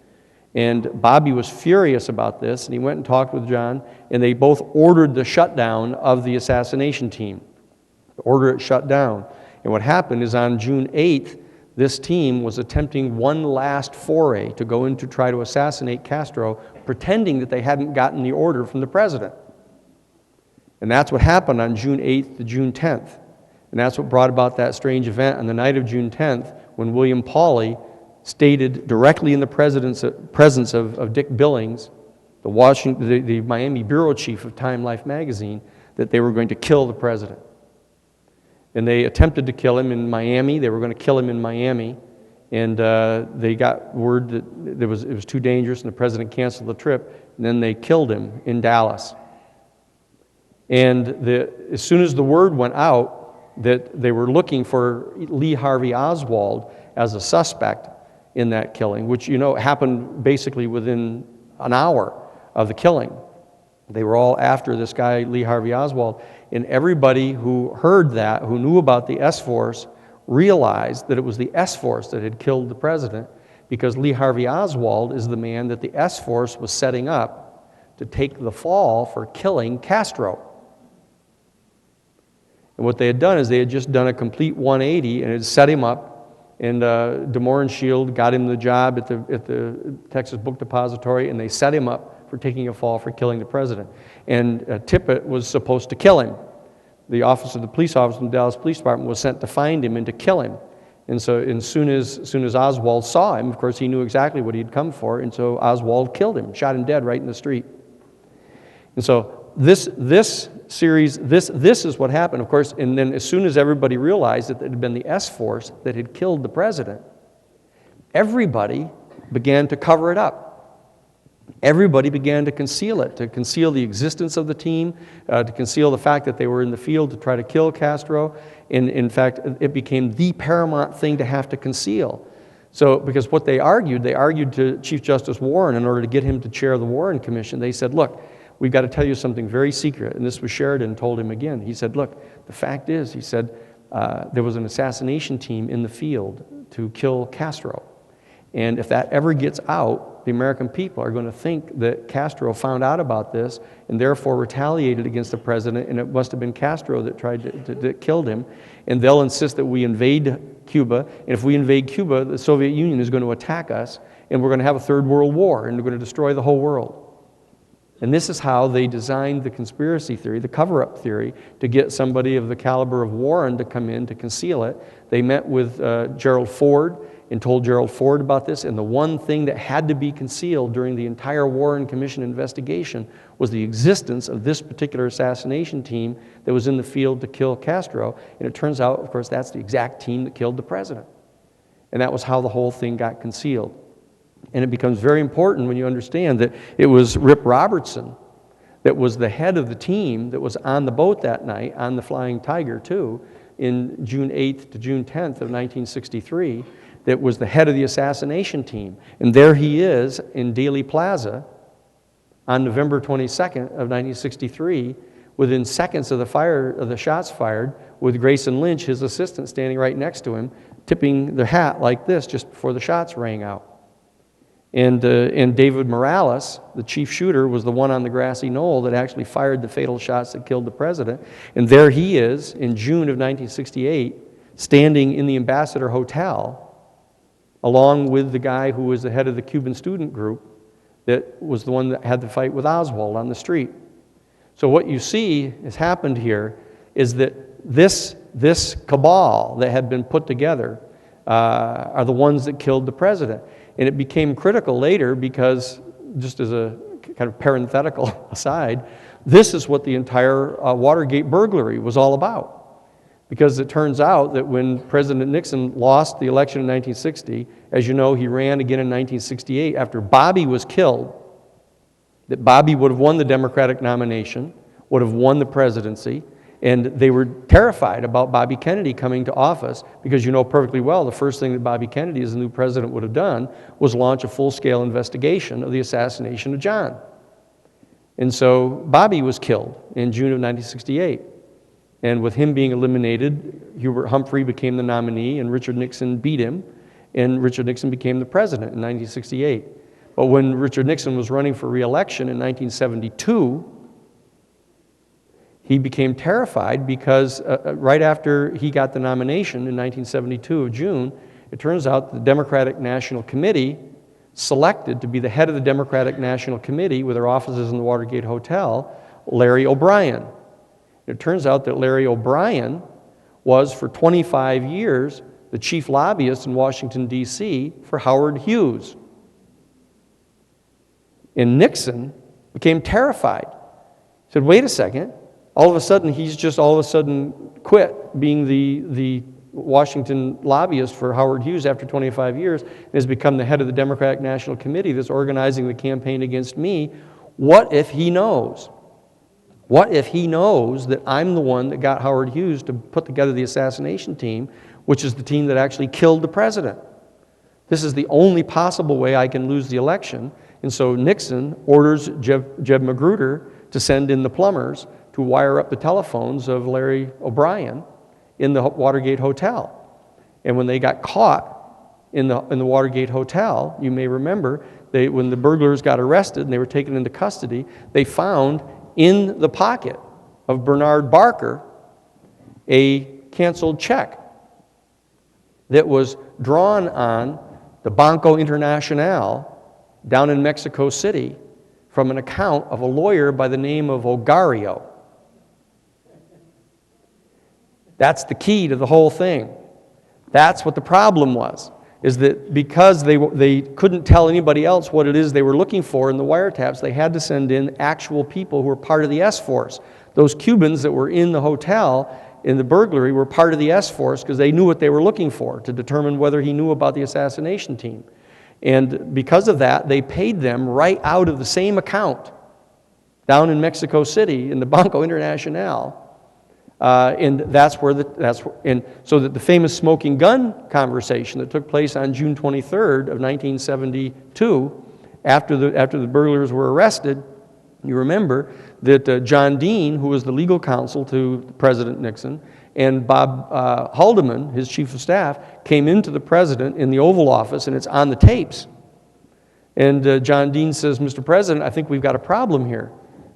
And Bobby was furious about this, and he went and talked with John, and they both ordered the shutdown of the assassination team. Order it shut down. And what happened is on June 8th, this team was attempting one last foray to go in to try to assassinate Castro, pretending that they hadn't gotten the order from the president. And that's what happened on June 8th to June 10th. And that's what brought about that strange event on the night of June 10th, when William Pauley stated directly in the presence of Dick Billings, the Miami bureau chief of Time Life magazine, that they were going to kill the president. And they attempted to kill him in Miami. They were going to kill him in Miami. And they got word that it was too dangerous and the president canceled the trip. And then they killed him in Dallas. And as soon as the word went out that they were looking for Lee Harvey Oswald as a suspect in that killing, which, you know, happened basically within an hour of the killing. They were all after this guy, Lee Harvey Oswald. And everybody who heard that, who knew about the S-Force, realized that it was the S-Force that had killed the president, because Lee Harvey Oswald is the man that the S-Force was setting up to take the fall for killing Castro. And what they had done is they had just done a complete 180 and had set him up. And DeMore and Shield got him the job at the Texas Book Depository, and they set him up for taking a fall for killing the president. And Tippett was supposed to kill him. The police officer from the Dallas Police Department was sent to find him and to kill him. And so as soon as Oswald saw him, of course, he knew exactly what he'd come for, and so Oswald killed him, shot him dead right in the street. And so this is what happened, of course. And then as soon as everybody realized that it had been the S-Force that had killed the president, everybody began to cover it up. Everybody began to conceal it, to conceal the existence of the team, to conceal the fact that they were in the field to try to kill Castro. And in fact, it became the paramount thing to have to conceal. So, because what they argued to Chief Justice Warren in order to get him to chair the Warren Commission. They said, look, we've got to tell you something very secret. And this was Sheridan told him again. He said, look, the fact is, he said, there was an assassination team in the field to kill Castro. And if that ever gets out, the American people are going to think that Castro found out about this and therefore retaliated against the president, and it must have been Castro that that killed him. And they'll insist that we invade Cuba. And if we invade Cuba, the Soviet Union is going to attack us, and we're going to have a third world war, and we're going to destroy the whole world. And this is how they designed the conspiracy theory, the cover-up theory, to get somebody of the caliber of Warren to come in to conceal it. They met with Gerald Ford and told Gerald Ford about this, and the one thing that had to be concealed during the entire Warren Commission investigation was the existence of this particular assassination team that was in the field to kill Castro. And it turns out, of course, that's the exact team that killed the president. And that was how the whole thing got concealed. And it becomes very important when you understand that it was Rip Robertson that was the head of the team that was on the boat that night, on the Flying Tiger too, in June 8th to June 10th of 1963, that was the head of the assassination team. And there he is in Dealey Plaza on November 22nd of 1963, within seconds of the shots fired, with Grayson Lynch, his assistant, standing right next to him, tipping the hat like this just before the shots rang out. And David Morales, the chief shooter, was the one on the grassy knoll that actually fired the fatal shots that killed the president. And there he is in June of 1968, standing in the Ambassador Hotel, along with the guy who was the head of the Cuban student group that was the one that had the fight with Oswald on the street. So what you see has happened here is that this cabal that had been put together are the ones that killed the president. And it became critical later because, just as a kind of parenthetical aside, this is what the entire Watergate burglary was all about. Because it turns out that when President Nixon lost the election in 1960, as you know, he ran again in 1968 after Bobby was killed, that Bobby would have won the Democratic nomination, would have won the presidency, And they were terrified about Bobby Kennedy coming to office because you know perfectly well the first thing that Bobby Kennedy as the new president would have done was launch a full-scale investigation of the assassination of John. And so Bobby was killed in June of 1968. And with him being eliminated, Hubert Humphrey became the nominee and Richard Nixon beat him. And Richard Nixon became the president in 1968. But when Richard Nixon was running for re-election in 1972, he became terrified because right after he got the nomination in 1972 of June, it turns out the Democratic National Committee selected to be the head of the Democratic National Committee with their offices in the Watergate Hotel, Larry O'Brien. It turns out that Larry O'Brien was for 25 years the chief lobbyist in Washington, D.C. for Howard Hughes. And Nixon became terrified. He said, wait a second. All of a sudden, he's just all of a sudden quit being the Washington lobbyist for Howard Hughes after 25 years and has become the head of the Democratic National Committee that's organizing the campaign against me. What if he knows? What if he knows that I'm the one that got Howard Hughes to put together the assassination team, which is the team that actually killed the president? This is the only possible way I can lose the election. And so Nixon orders Jeb Magruder to send in the plumbers to wire up the telephones of Larry O'Brien in the Watergate Hotel. And when they got caught in the Watergate Hotel, you may remember, when the burglars got arrested and they were taken into custody, they found in the pocket of Bernard Barker a canceled check that was drawn on the Banco Internacional down in Mexico City from an account of a lawyer by the name of Ogario. That's the key to the whole thing. That's what the problem was, is that because they couldn't tell anybody else what it is they were looking for in the wiretaps, they had to send in actual people who were part of the S-Force. Those Cubans that were in the hotel in the burglary were part of the S-Force because they knew what they were looking for to determine whether he knew about the assassination team. And because of that, they paid them right out of the same account down in Mexico City in the Banco Internacional. And so that the famous smoking gun conversation that took place on June 23rd of 1972, after the burglars were arrested, you remember that John Dean, who was the legal counsel to President Nixon, and Bob Haldeman, his chief of staff, came into the president in the Oval Office, and it's on the tapes. And John Dean says, Mr. President, I think we've got a problem here.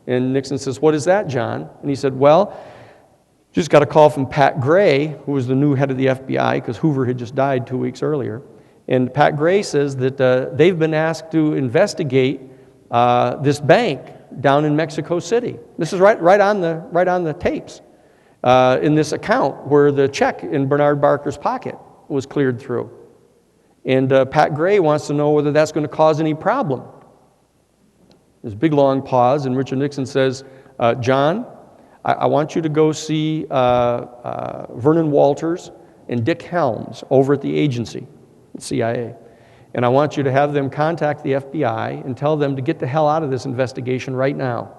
And Nixon says, what is that, John? And he said, well, just got a call from Pat Gray, who was the new head of the FBI, because Hoover had just died 2 weeks earlier. And Pat Gray says that they've been asked to investigate this bank down in Mexico City. This is right on the tapes. In this account where the check in Bernard Barker's pocket was cleared through. And Pat Gray wants to know whether that's going to cause any problem. There's a big long pause, and Richard Nixon says, John, I want you to go see Vernon Walters and Dick Helms over at the agency, the CIA. And I want you to have them contact the FBI and tell them to get the hell out of this investigation right now.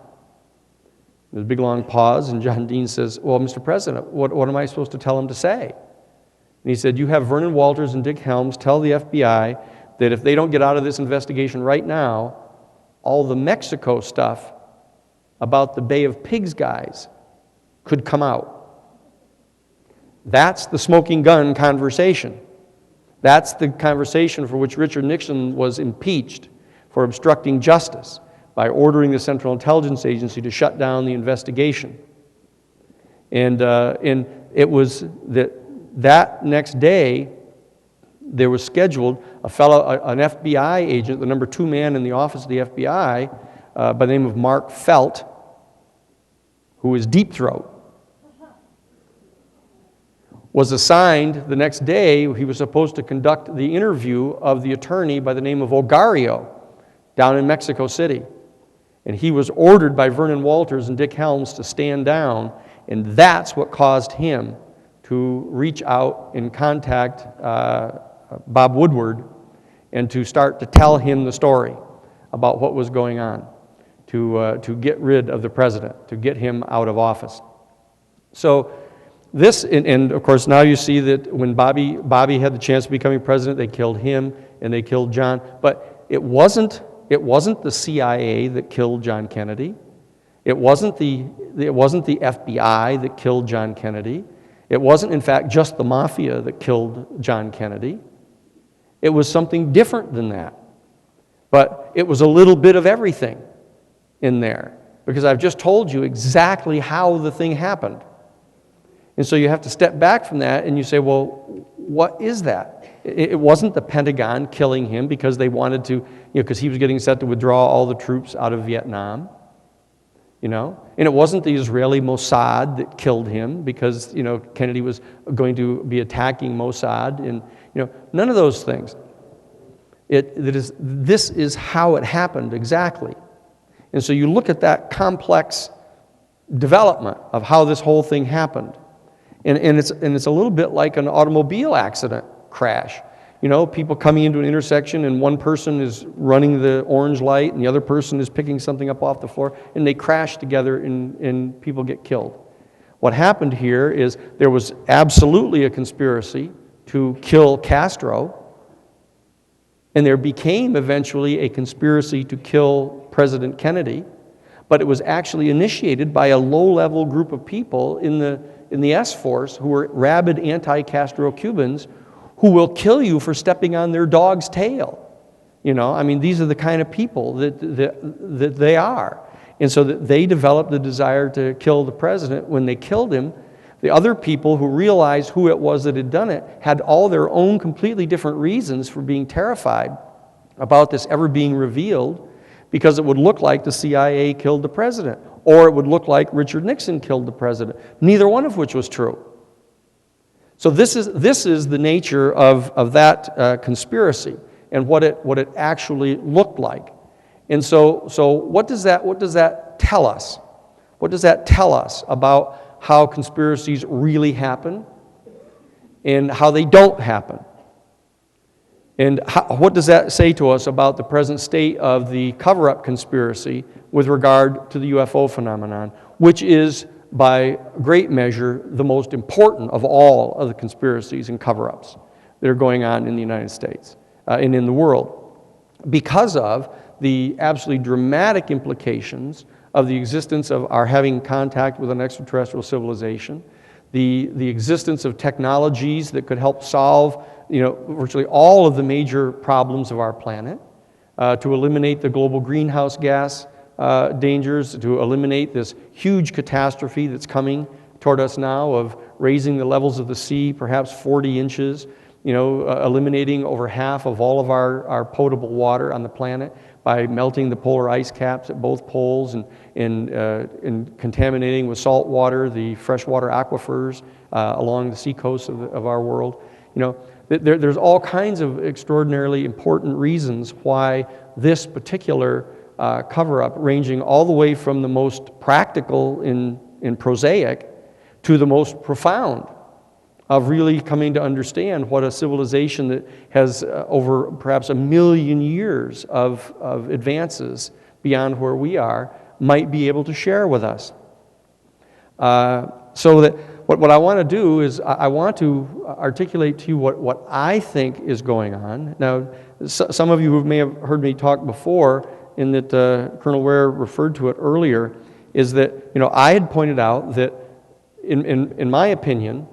There's a big long pause, and John Dean says, well, Mr. President, what am I supposed to tell them to say? And he said, you have Vernon Walters and Dick Helms tell the FBI that if they don't get out of this investigation right now, all the Mexico stuff about the Bay of Pigs guys could come out. That's the smoking gun conversation. That's the conversation for which Richard Nixon was impeached for obstructing justice by ordering the Central Intelligence Agency to shut down the investigation. And it was that next day, there was scheduled an FBI agent, the number 2 man in the office of the FBI, by the name of Mark Felt, who was Deep Throat, was assigned the next day. He was supposed to conduct the interview of the attorney by the name of Ogario down in Mexico City. And he was ordered by Vernon Walters and Dick Helms to stand down, and that's what caused him to reach out and contact Bob Woodward and to start to tell him the story about what was going on, to get rid of the president, to get him out of office. So this, and of course now you see that when Bobby had the chance of becoming president, they killed him and they killed John. But it wasn't the CIA that killed John Kennedy. It wasn't the FBI that killed John Kennedy. It wasn't, in fact, just the mafia that killed John Kennedy. It was something different than that. But it was a little bit of everything in there, because I've just told you exactly how the thing happened. And so you have to step back from that and you say, well, what is that? It wasn't the Pentagon killing him because they wanted to, because he was getting set to withdraw all the troops out of Vietnam. And it wasn't the Israeli Mossad that killed him because, Kennedy was going to be attacking Mossad, and, none of those things. This is how it happened exactly. And so you look at that complex development of how this whole thing happened. And it's a little bit like an automobile accident crash. People coming into an intersection and one person is running the orange light and the other person is picking something up off the floor, and they crash together and people get killed. What happened here is there was absolutely a conspiracy to kill Castro, and there became eventually a conspiracy to kill President Kennedy, but it was actually initiated by a low-level group of people in the S-Force who were rabid anti-Castro Cubans who will kill you for stepping on their dog's tail. These are the kind of people that they are. And so that they developed the desire to kill the president. When they killed him, the other people who realized who it was that had done it had all their own completely different reasons for being terrified about this ever being revealed, because it would look like the CIA killed the president, or it would look like Richard Nixon killed the president, neither one of which was true. So this is the nature of that conspiracy and what it actually looked like. And so what does that tell us? What does that tell us about how conspiracies really happen and how they don't happen? And what does that say to us about the present state of the cover-up conspiracy with regard to the UFO phenomenon, which is by great measure the most important of all of the conspiracies and cover-ups that are going on in the United States and in the world, because of the absolutely dramatic implications of the existence of our having contact with an extraterrestrial civilization, the existence of technologies that could help solve virtually all of the major problems of our planet, to eliminate the global greenhouse gas dangers, to eliminate this huge catastrophe that's coming toward us now of raising the levels of the sea perhaps 40 inches, eliminating over half of all of our potable water on the planet by melting the polar ice caps at both poles and contaminating with salt water the freshwater aquifers along the seacoasts of our world. There's all kinds of extraordinarily important reasons why this particular cover-up, ranging all the way from the most practical and prosaic to the most profound, of really coming to understand what a civilization that has over perhaps 1 million years of advances beyond where we are might be able to share with us. So that what I want to do is I want to articulate to you what I think is going on. Now, some of you who may have heard me talk before, in that Colonel Ware referred to it earlier, is that I had pointed out that in my opinion,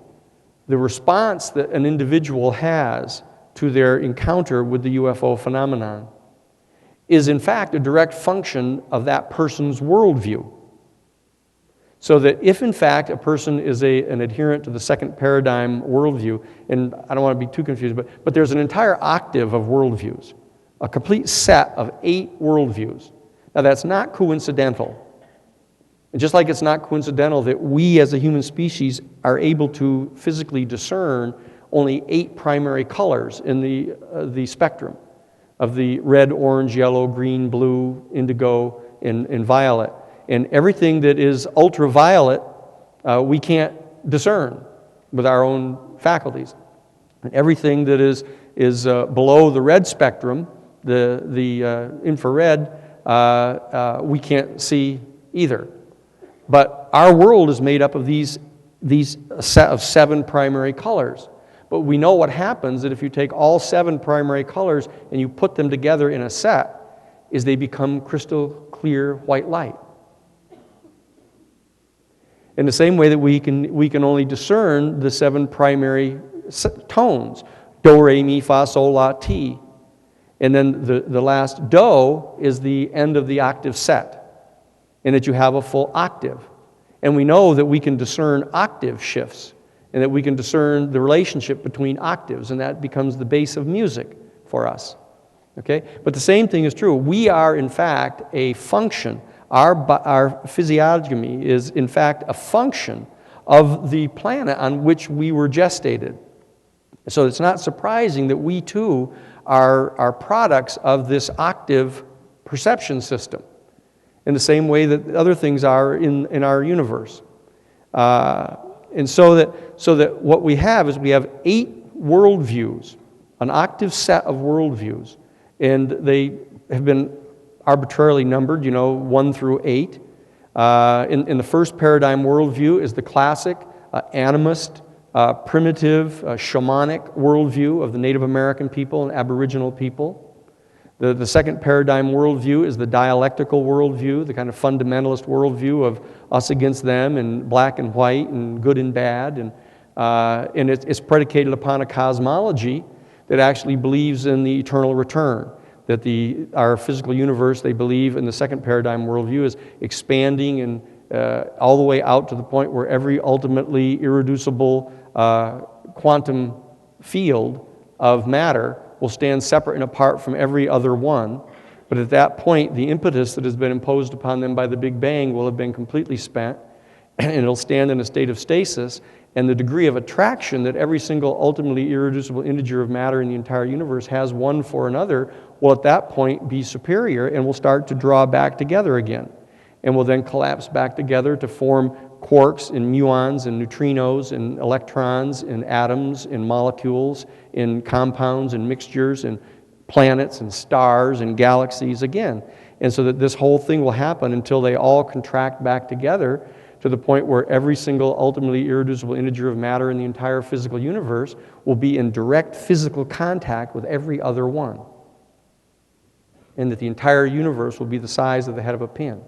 the response that an individual has to their encounter with the UFO phenomenon is in fact a direct function of that person's worldview. So that if in fact a person is an adherent to the second paradigm worldview, and I don't want to be too confused, but there's an entire octave of worldviews, a complete set of 8 worldviews. Now that's not coincidental. And just like it's not coincidental that we as a human species are able to physically discern only 8 primary colors in the spectrum of the red, orange, yellow, green, blue, indigo, and violet. And everything that is ultraviolet, we can't discern with our own faculties. And everything that is below the red spectrum, the infrared, we can't see either. But our world is made up of these these a set of 7 primary colors. But we know what happens that if you take all 7 primary colors and you put them together in a set, is they become crystal clear white light. In the same way that we can only discern the 7 primary tones, do, re, mi, fa, sol, la, ti. And then the last do is the end of the octave set, and that you have a full octave. And we know that we can discern octave shifts, and that we can discern the relationship between octaves, and that becomes the base of music for us. Okay? But the same thing is true. We are, in fact, a function. Our physiognomy is, in fact, a function of the planet on which we were gestated. So it's not surprising that we, too, are products of this octave perception system, in the same way that other things are in our universe. And so that what we have is we have 8 worldviews, an octave set of worldviews, and they have been arbitrarily numbered, 1 through 8. In the first paradigm worldview is the classic animist, primitive, shamanic worldview of the Native American people and Aboriginal people. The second paradigm worldview is the dialectical worldview, the kind of fundamentalist worldview of us against them and black and white and good and bad. And it's predicated upon a cosmology that actually believes in the eternal return. That our physical universe, they believe in the second paradigm worldview, is expanding and all the way out to the point where every ultimately irreducible quantum field of matter will stand separate and apart from every other one. But at that point, the impetus that has been imposed upon them by the Big Bang will have been completely spent, and it'll stand in a state of stasis, and the degree of attraction that every single ultimately irreducible integer of matter in the entire universe has one for another will at that point be superior and will start to draw back together again, and will then collapse back together to form quarks and muons and neutrinos and electrons and atoms and molecules and compounds and mixtures and planets and stars and galaxies again. And so that this whole thing will happen until they all contract back together to the point where every single ultimately irreducible integer of matter in the entire physical universe will be in direct physical contact with every other one. And that the entire universe will be the size of the head of a pin.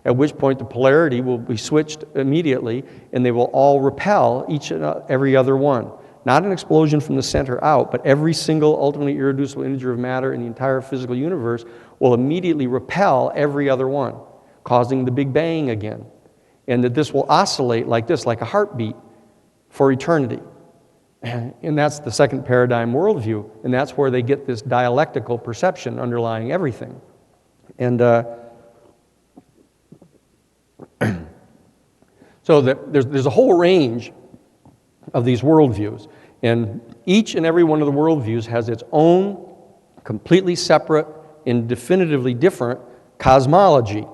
At which point the polarity will be switched immediately, and they will all repel each and every other one. Not an explosion from the center out, but every single ultimately irreducible integer of matter in the entire physical universe will immediately repel every other one, causing the Big Bang again. And that this will oscillate like this, like a heartbeat, for eternity. And that's the second paradigm worldview, and that's where they get this dialectical perception underlying everything. And so there's a whole range of these worldviews, and each and every one of the worldviews has its own completely separate and definitively different cosmology.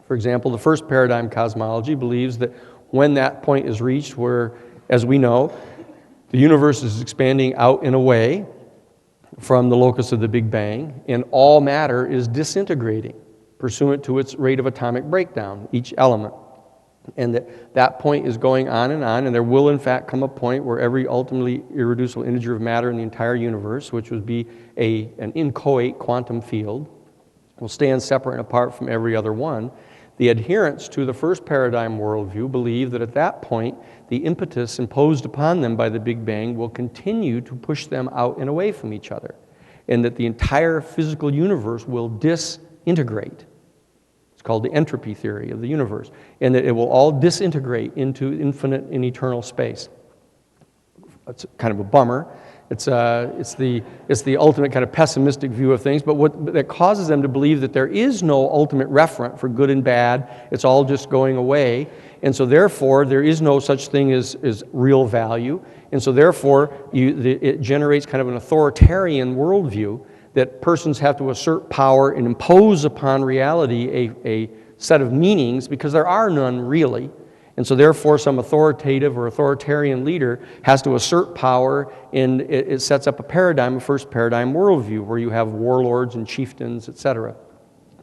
For example, the first paradigm cosmology believes that when that point is reached where, as we know, the universe is expanding out and away from the locus of the Big Bang, and all matter is disintegrating pursuant to its rate of atomic breakdown, each element. And that point is going on, and there will in fact come a point where every ultimately irreducible integer of matter in the entire universe, which would be an inchoate quantum field, will stand separate and apart from every other one. The adherents to the first paradigm worldview believe that at that point, the impetus imposed upon them by the Big Bang will continue to push them out and away from each other, and that the entire physical universe will disintegrate. It's called the entropy theory of the universe, and that it will all disintegrate into infinite and eternal space. It's kind of a bummer. It's the ultimate kind of pessimistic view of things, but what that causes them to believe that there is no ultimate referent for good and bad. It's all just going away, and so therefore there is no such thing as real value, and so therefore it generates kind of an authoritarian worldview that persons have to assert power and impose upon reality a set of meanings because there are none really. And so therefore some authoritative or authoritarian leader has to assert power, and it sets up a paradigm, a first paradigm worldview, where you have warlords and chieftains, etc.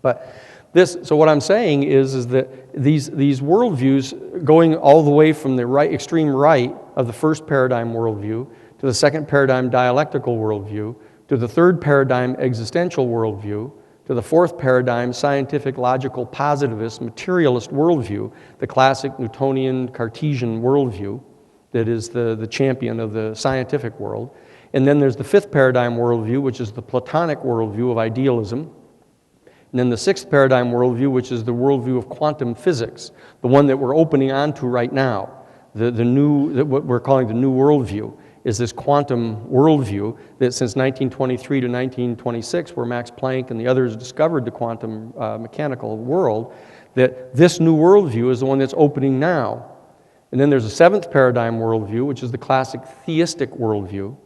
But So what I'm saying is that these worldviews, going all the way from the extreme right of the first paradigm worldview to the second paradigm dialectical worldview to the third paradigm existential worldview to the fourth paradigm scientific, logical, positivist, materialist worldview, the classic Newtonian Cartesian worldview that is the champion of the scientific world. And then there's the fifth paradigm worldview, which is the Platonic worldview of idealism. And then the sixth paradigm worldview, which is the worldview of quantum physics, the one that we're opening onto right now, what we're calling the new worldview, is this quantum worldview that since 1923 to 1926, where Max Planck and the others discovered the quantum mechanical world, that this new worldview is the one that's opening now. And then there's a seventh paradigm worldview, which is the classic theistic worldview,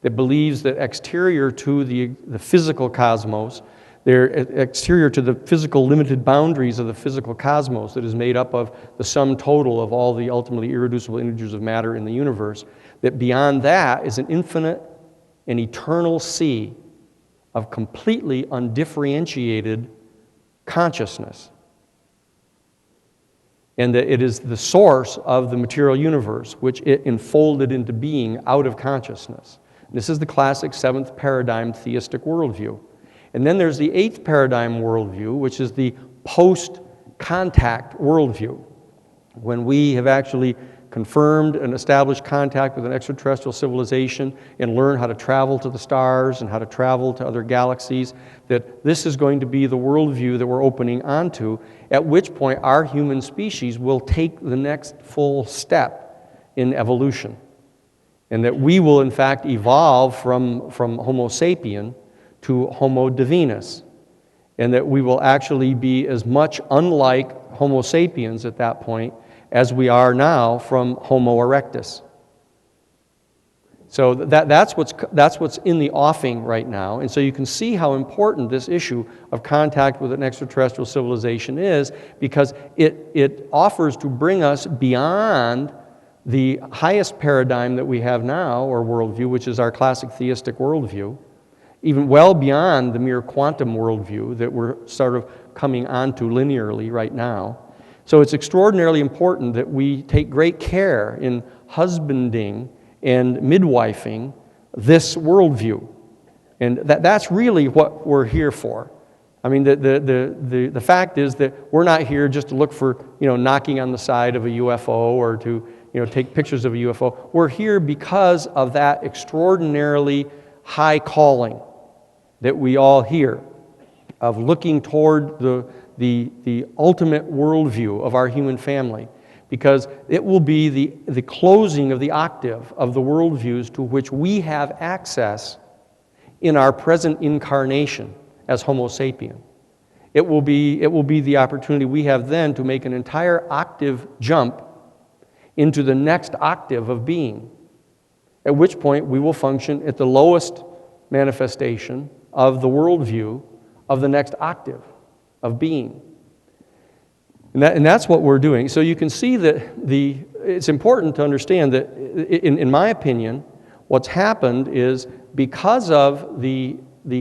that believes that exterior to the physical cosmos, they're exterior to the physical limited boundaries of the physical cosmos that is made up of the sum total of all the ultimately irreducible integers of matter in the universe, that beyond that is an infinite and eternal sea of completely undifferentiated consciousness. And that it is the source of the material universe, which it enfolded into being out of consciousness. This is the classic seventh paradigm theistic worldview. And then there's the eighth paradigm worldview, which is the post-contact worldview. When we have actually confirmed and established contact with an extraterrestrial civilization and learn how to travel to the stars and how to travel to other galaxies, that this is going to be the worldview that we're opening onto, at which point our human species will take the next full step in evolution. And that we will in fact evolve from Homo sapien to Homo divinus, and that we will actually be as much unlike Homo sapiens at that point as we are now from Homo erectus. So that's what's in the offing right now, and so you can see how important this issue of contact with an extraterrestrial civilization is, because it offers to bring us beyond the highest paradigm that we have now, or worldview, which is our classic theistic worldview, even well beyond the mere quantum worldview that we're sort of coming onto linearly right now. So it's extraordinarily important that we take great care in husbanding and midwifing this worldview. And that's really what we're here for. I mean, the fact is that we're not here just to look for, knocking on the side of a UFO or to, take pictures of a UFO. We're here because of that extraordinarily high calling that we all hear of looking toward the ultimate worldview of our human family, because it will be the closing of the octave of the worldviews to which we have access in our present incarnation as Homo sapien. It will be the opportunity we have then to make an entire octave jump into the next octave of being, at which point we will function at the lowest manifestation of the worldview of the next octave of being. And that's what we're doing. So you can see that it's important to understand that, in my opinion, what's happened is because of the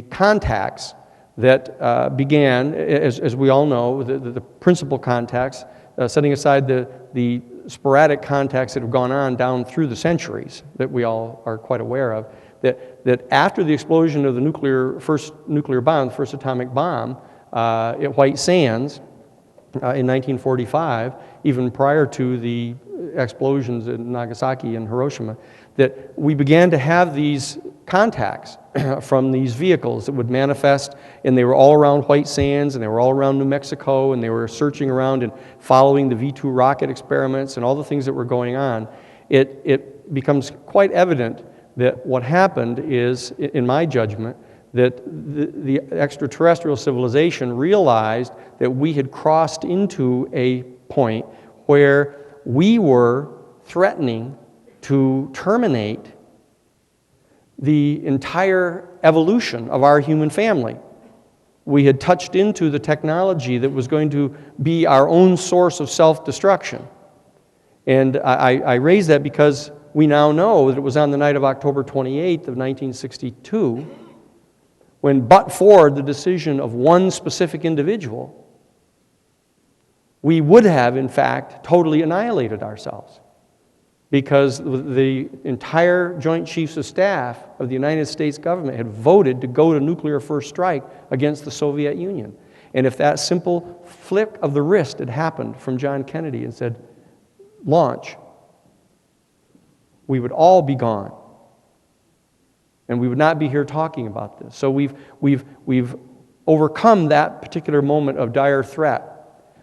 contacts that began, as we all know, the principal contacts, setting aside the sporadic contacts that have gone on down through the centuries that we all are quite aware of, that after the explosion of the first nuclear bomb, the first atomic bomb at White Sands in 1945, even prior to the explosions in Nagasaki and Hiroshima, that we began to have these contacts from these vehicles that would manifest, and they were all around White Sands, and they were all around New Mexico, and they were searching around and following the V2 rocket experiments and all the things that were going on. It becomes quite evident that what happened is, in my judgment, that the extraterrestrial civilization realized that we had crossed into a point where we were threatening to terminate the entire evolution of our human family. We had touched into the technology that was going to be our own source of self-destruction. And I raise that because we now know that it was on the night of October 28th of 1962 when, but for the decision of one specific individual, we would have, in fact, totally annihilated ourselves, because the entire Joint Chiefs of Staff of the United States government had voted to go to nuclear first strike against the Soviet Union. And if that simple flick of the wrist had happened from John Kennedy and said, launch, we would all be gone. And we would not be here talking about this. So we've overcome that particular moment of dire threat.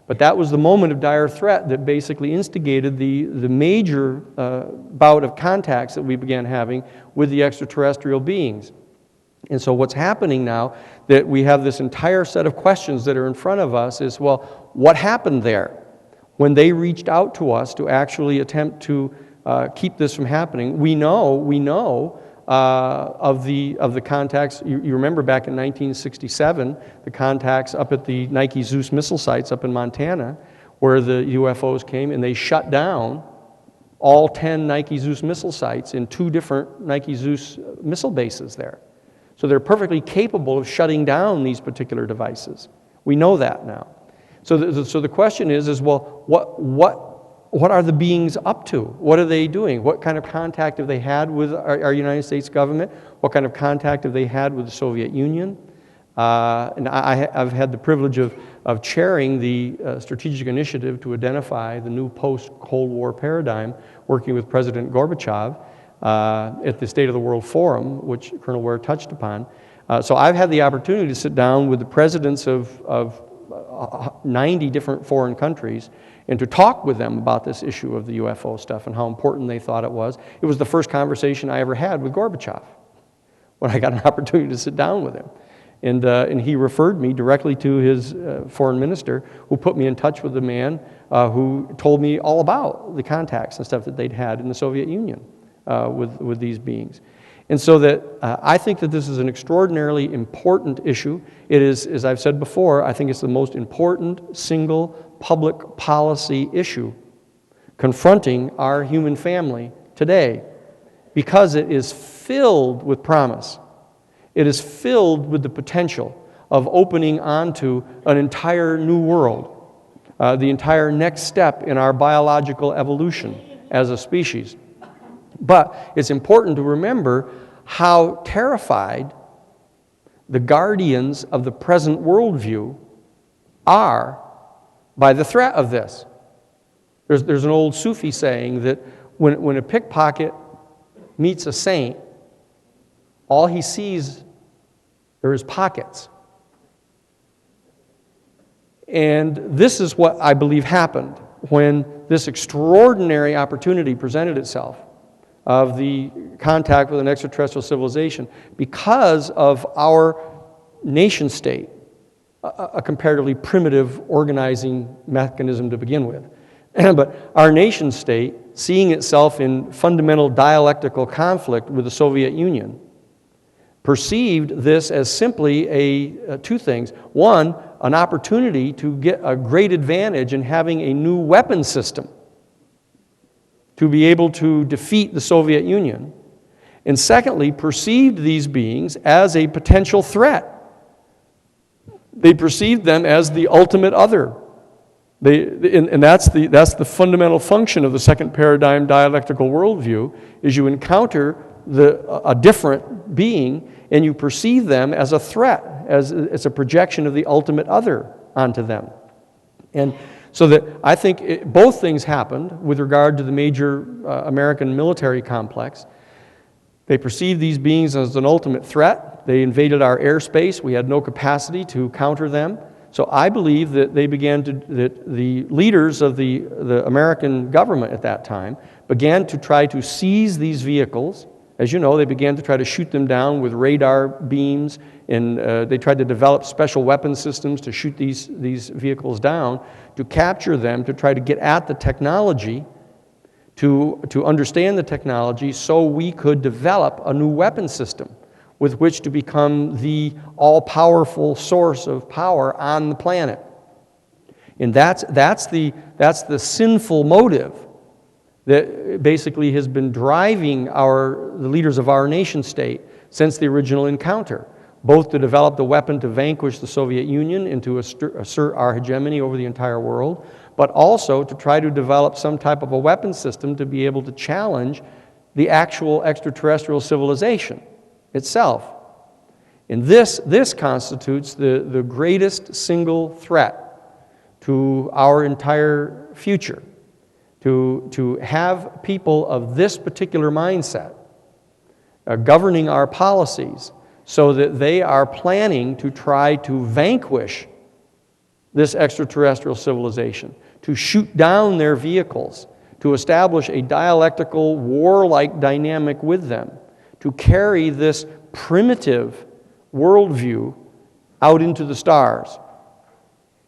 But that was the moment of dire threat that basically instigated the major bout of contacts that we began having with the extraterrestrial beings. And so what's happening now, that we have this entire set of questions that are in front of us, is, well, what happened there when they reached out to us to actually attempt to keep this from happening? We know of the contacts. You remember back in 1967, the contacts up at the Nike Zeus missile sites up in Montana, where the UFOs came and they shut down all 10 Nike Zeus missile sites in 2 different Nike Zeus missile bases there. So they're perfectly capable of shutting down these particular devices. We know that now. So the question is well, what are the beings up to? What are they doing? What kind of contact have they had with our United States government? What kind of contact have they had with the Soviet Union? And I've had the privilege of chairing the strategic initiative to identify the new post-Cold War paradigm, working with President Gorbachev at the State of the World Forum, which Colonel Ware touched upon. So I've had the opportunity to sit down with the presidents of 90 different foreign countries and to talk with them about this issue of the UFO stuff and how important they thought it was. It was the first conversation I ever had with Gorbachev when I got an opportunity to sit down with him. And he referred me directly to his foreign minister, who put me in touch with the man who told me all about the contacts and stuff that they'd had in the Soviet Union with these beings. And so that I think that this is an extraordinarily important issue. It is, as I've said before, I think it's the most important single public policy issue confronting our human family today, because it is filled with promise. It is filled with the potential of opening onto an entire new world, the entire next step in our biological evolution as a species. But it's important to remember how terrified the guardians of the present worldview are by the threat of this. There's an old Sufi saying that when a pickpocket meets a saint, all he sees are his pockets. And this is what I believe happened when this extraordinary opportunity presented itself of the contact with an extraterrestrial civilization, because of our nation state, a comparatively primitive organizing mechanism to begin with. But our nation state, seeing itself in fundamental dialectical conflict with the Soviet Union, perceived this as simply two things. One, an opportunity to get a great advantage in having a new weapon system to be able to defeat the Soviet Union. And secondly, perceived these beings as a potential threat. They perceived them as the ultimate other. And that's the fundamental function of the second paradigm dialectical worldview, is you encounter a different being and you perceive them as a threat, as a projection of the ultimate other onto them. And so that I think both things happened with regard to the major American military complex. They perceived these beings as an ultimate threat. They invaded our airspace. We had no capacity to counter them. So I believe that that the leaders of the American government at that time began to try to seize these vehicles. As you know, they began to try to shoot them down with radar beams, and they tried to develop special weapon systems to shoot these vehicles down, to capture them, to try to get at the technology, to understand the technology so we could develop a new weapon system with which to become the all-powerful source of power on the planet. And that's the sinful motive that basically has been driving the leaders of our nation state since the original encounter, both to develop the weapon to vanquish the Soviet Union and to assert our hegemony over the entire world, but also to try to develop some type of a weapon system to be able to challenge the actual extraterrestrial civilization itself. And this constitutes the greatest single threat to our entire future, to have people of this particular mindset governing our policies so that they are planning to try to vanquish this extraterrestrial civilization, to shoot down their vehicles, to establish a dialectical, warlike dynamic with them, to carry this primitive worldview out into the stars.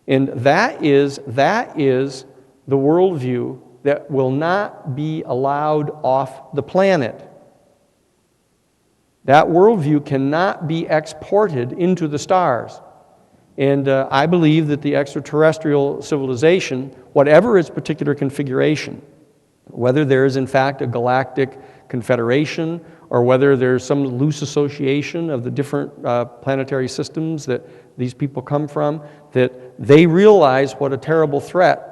And that is the worldview that will not be allowed off the planet. That worldview cannot be exported into the stars. And I believe that the extraterrestrial civilization, whatever its particular configuration, whether there is in fact a galactic confederation or whether there's some loose association of the different planetary systems that these people come from, that they realize what a terrible threat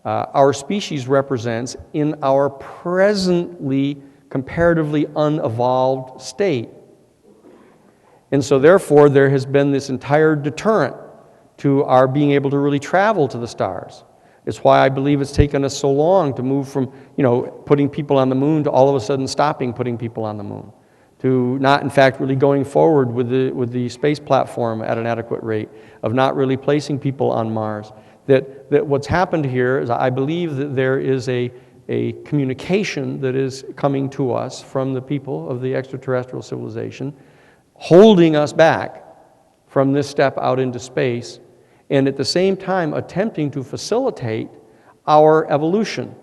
our species represents in our presently comparatively unevolved state. And so therefore there has been this entire deterrent to our being able to really travel to the stars. It's why I believe it's taken us so long to move from, putting people on the moon to all of a sudden stopping putting people on the moon, to not in fact really going forward with the space platform at an adequate rate, of not really placing people on Mars. That what's happened here is I believe that there is a communication that is coming to us from the people of the extraterrestrial civilization, holding us back from this step out into space, and at the same time attempting to facilitate our evolution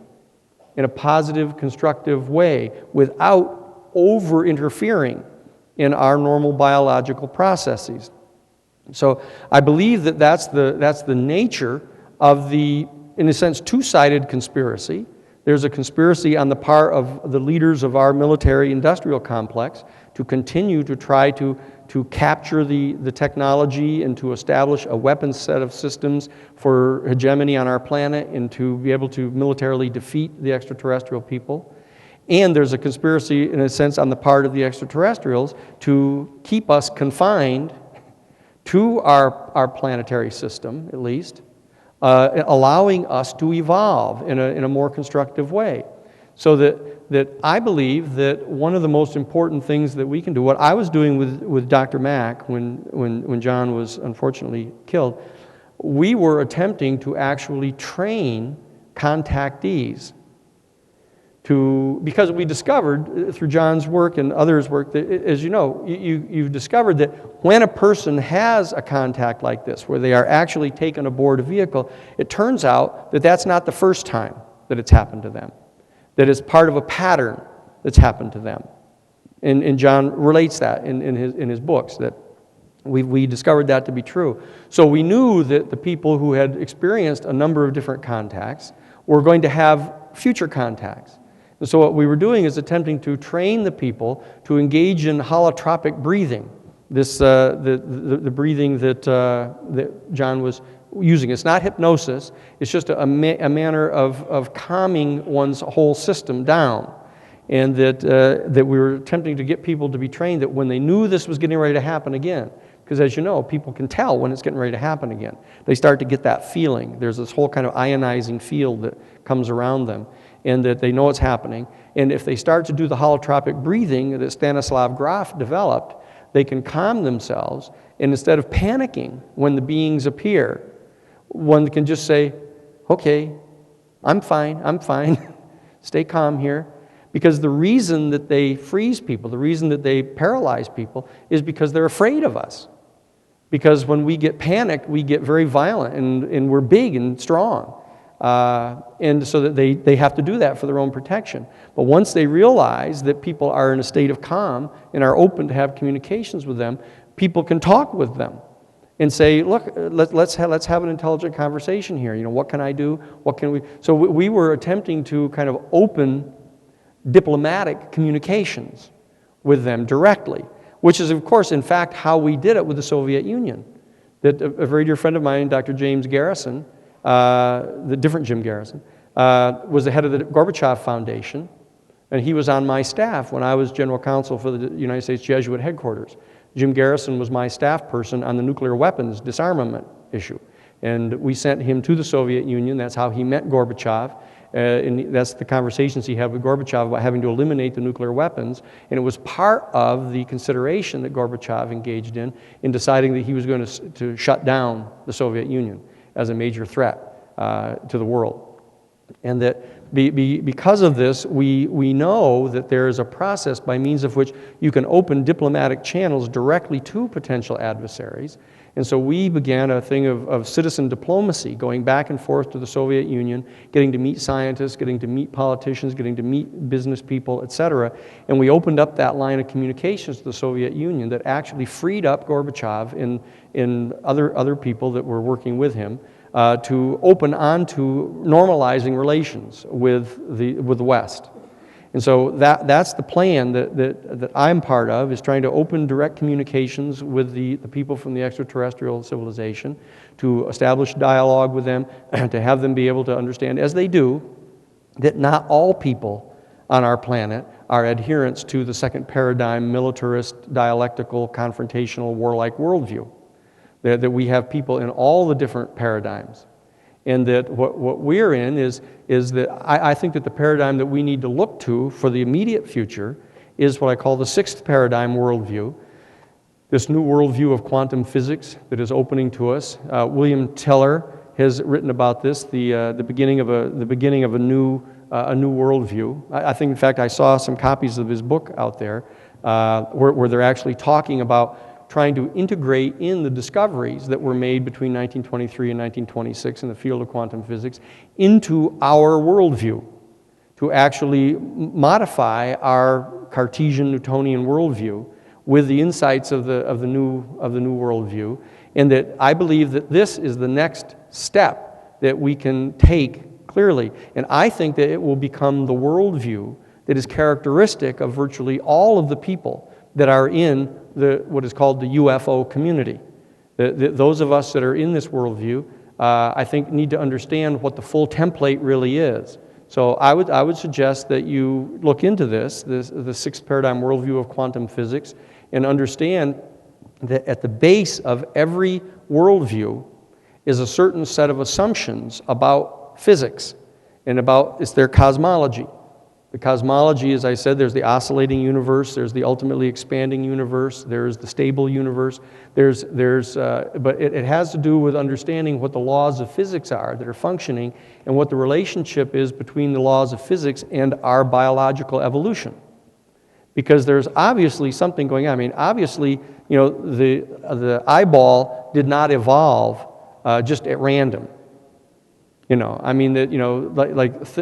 in a positive, constructive way without over-interfering in our normal biological processes. So I believe that that's the nature of the, in a sense, two-sided conspiracy. There's a conspiracy on the part of the leaders of our military-industrial complex to continue to try to capture the technology and to establish a weapons set of systems for hegemony on our planet and to be able to militarily defeat the extraterrestrial people. And there's a conspiracy, in a sense, on the part of the extraterrestrials to keep us confined to our planetary system, at least, allowing us to evolve in a more constructive way. So that I believe that one of the most important things that we can do, what I was doing with Dr. Mack when John was unfortunately killed, we were attempting to actually train contactees because we discovered through John's work and others' work that, as you know, you've discovered that when a person has a contact like this, where they are actually taken aboard a vehicle, it turns out that that's not the first time that it's happened to them, that it's part of a pattern that's happened to them. And John relates that in his books, that we discovered that to be true. So we knew that the people who had experienced a number of different contacts were going to have future contacts. And so what we were doing is attempting to train the people to engage in holotropic breathing, the breathing that John was using. It's not hypnosis, it's just a manner of calming one's whole system down. And that we were attempting to get people to be trained that when they knew this was getting ready to happen again, because as you know, people can tell when it's getting ready to happen again. They start to get that feeling. There's this whole kind of ionizing field that comes around them, and that they know it's happening. And if they start to do the holotropic breathing that Stanislav Grof developed, they can calm themselves, and instead of panicking when the beings appear, one can just say, okay, I'm fine, stay calm here. Because the reason that they freeze people, the reason that they paralyze people, is because they're afraid of us. Because when we get panicked, we get very violent, and we're big and strong. And so that they have to do that for their own protection. But once they realize that people are in a state of calm and are open to have communications with them, people can talk with them and say, look, let's have an intelligent conversation here. What can I do? What can we? So we were attempting to kind of open diplomatic communications with them directly, which is, of course, in fact, how we did it with the Soviet Union. That a very dear friend of mine, Dr. James Garrison, the different Jim Garrison, was the head of the Gorbachev Foundation, and he was on my staff when I was general counsel for the United States Jesuit headquarters. Jim Garrison was my staff person on the nuclear weapons disarmament issue. And we sent him to the Soviet Union. That's how he met Gorbachev. And that's the conversations he had with Gorbachev about having to eliminate the nuclear weapons. And it was part of the consideration that Gorbachev engaged in deciding that he was going to shut down the Soviet Union as a major threat to the world. And that because of this, we know that there is a process by means of which you can open diplomatic channels directly to potential adversaries. And so we began a thing of citizen diplomacy, going back and forth to the Soviet Union, getting to meet scientists, getting to meet politicians, getting to meet business people, etc. And we opened up that line of communications to the Soviet Union that actually freed up Gorbachev and other people that were working with him to open on to normalizing relations with the West. And so that's the plan that I'm part of, is trying to open direct communications with the people from the extraterrestrial civilization, to establish dialogue with them, to have them be able to understand, as they do, that not all people on our planet are adherents to the second paradigm, militarist, dialectical, confrontational, warlike worldview. That we have people in all the different paradigms. And that what we're in is that I think that the paradigm that we need to look to for the immediate future is what I call the sixth paradigm worldview. This new worldview of quantum physics that is opening to us. William Teller has written about this, the beginning of a new worldview. I think, in fact, I saw some copies of his book out there where they're actually talking about trying to integrate in the discoveries that were made between 1923 and 1926 in the field of quantum physics into our worldview, to actually modify our Cartesian Newtonian worldview with the insights of the new worldview, and that I believe that this is the next step that we can take clearly. And I think that it will become the worldview that is characteristic of virtually all of the people that are in what is called the UFO community. Those of us that are in this worldview, I think, need to understand what the full template really is. So I would suggest that you look into the sixth paradigm worldview of quantum physics, and understand that at the base of every worldview is a certain set of assumptions about physics and about their cosmology. The cosmology, as I said, there's the oscillating universe, there's the ultimately expanding universe, there's the stable universe, but it has to do with understanding what the laws of physics are that are functioning, and what the relationship is between the laws of physics and our biological evolution. Because there's obviously something going on. I mean, obviously, the eyeball did not evolve just at random. I mean, that,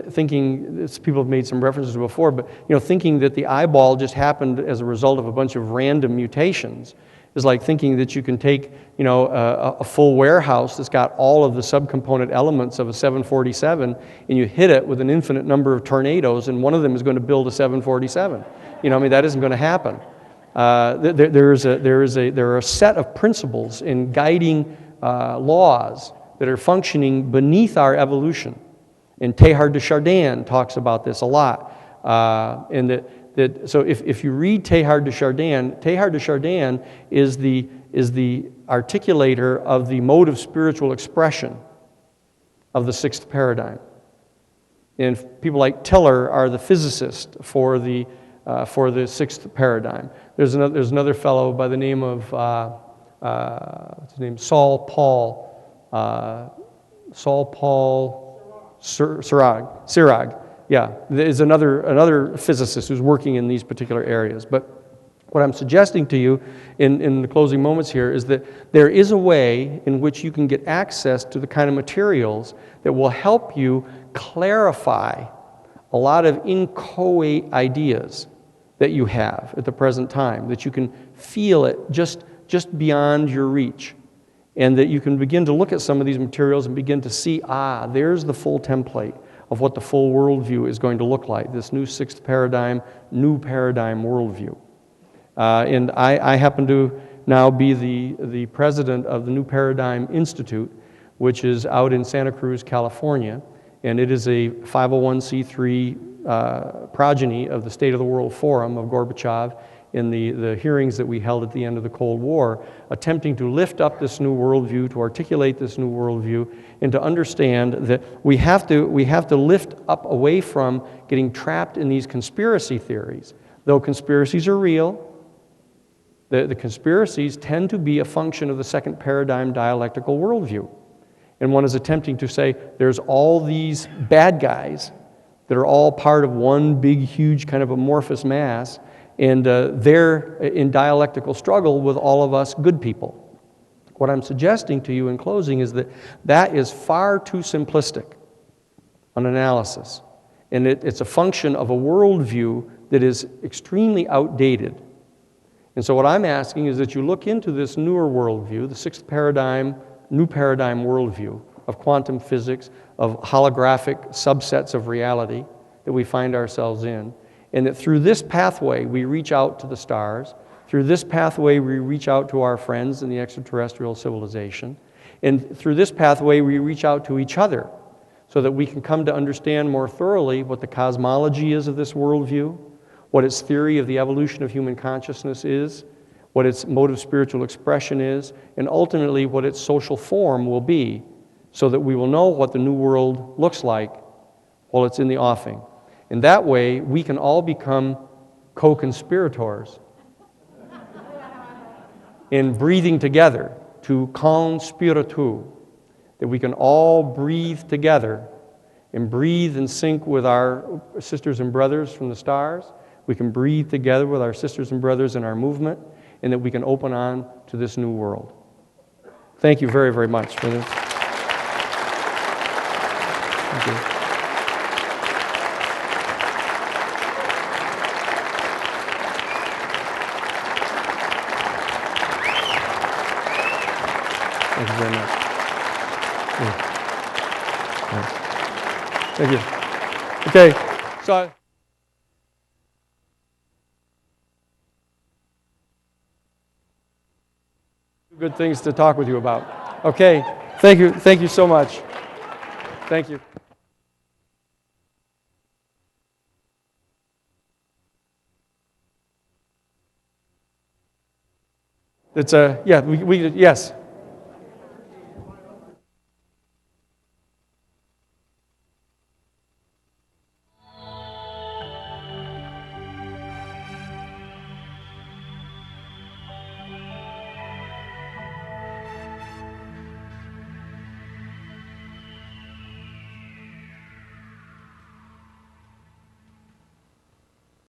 thinking, people have made some references before, but, thinking that the eyeball just happened as a result of a bunch of random mutations is like thinking that you can take, a full warehouse that's got all of the subcomponent elements of a 747, and you hit it with an infinite number of tornadoes, and one of them is going to build a 747. That isn't going to happen. There are a set of principles in guiding laws that are functioning beneath our evolution. And Teilhard de Chardin talks about this a lot. So if you read Teilhard de Chardin is the articulator of the mode of spiritual expression of the sixth paradigm. And people like Teller are the physicist for the sixth paradigm. There's another fellow by the name of what's his name? Saul Paul Sirag. Yeah, there's another physicist who's working in these particular areas. But what I'm suggesting to you in the closing moments here is that there is a way in which you can get access to the kind of materials that will help you clarify a lot of inchoate ideas that you have at the present time, that you can feel it just beyond your reach. And that you can begin to look at some of these materials and begin to see, there's the full template of what the full worldview is going to look like, this new sixth paradigm, new paradigm worldview. And I happen to now be the president of the New Paradigm Institute, which is out in Santa Cruz, California, and it is a 501c3 progeny of the State of the World Forum of Gorbachev in the hearings that we held at the end of the Cold War, attempting to lift up this new worldview, to articulate this new worldview, and to understand that we have to lift up away from getting trapped in these conspiracy theories. Though conspiracies are real, the conspiracies tend to be a function of the second paradigm dialectical worldview. And one is attempting to say there's all these bad guys that are all part of one big, huge kind of amorphous mass, and they're in dialectical struggle with all of us good people. What I'm suggesting to you in closing is that that is far too simplistic an analysis, and it's a function of a worldview that is extremely outdated. And so what I'm asking is that you look into this newer worldview, the sixth paradigm, new paradigm worldview of quantum physics, of holographic subsets of reality that we find ourselves in, and that through this pathway we reach out to the stars, through this pathway we reach out to our friends in the extraterrestrial civilization, and through this pathway we reach out to each other so that we can come to understand more thoroughly what the cosmology is of this worldview, what its theory of the evolution of human consciousness is, what its mode of spiritual expression is, and ultimately what its social form will be, so that we will know what the new world looks like while it's in the offing. And that way, we can all become co-conspirators in breathing together, to conspiratu, that we can all breathe together and breathe in sync with our sisters and brothers from the stars. We can breathe together with our sisters and brothers in our movement, and that we can open on to this new world. Thank you very, very much for this. Thank you. Thank you very much. Thank you. Okay, so good things to talk with you about. Okay, thank you so much. Thank you. It's yeah, we yes.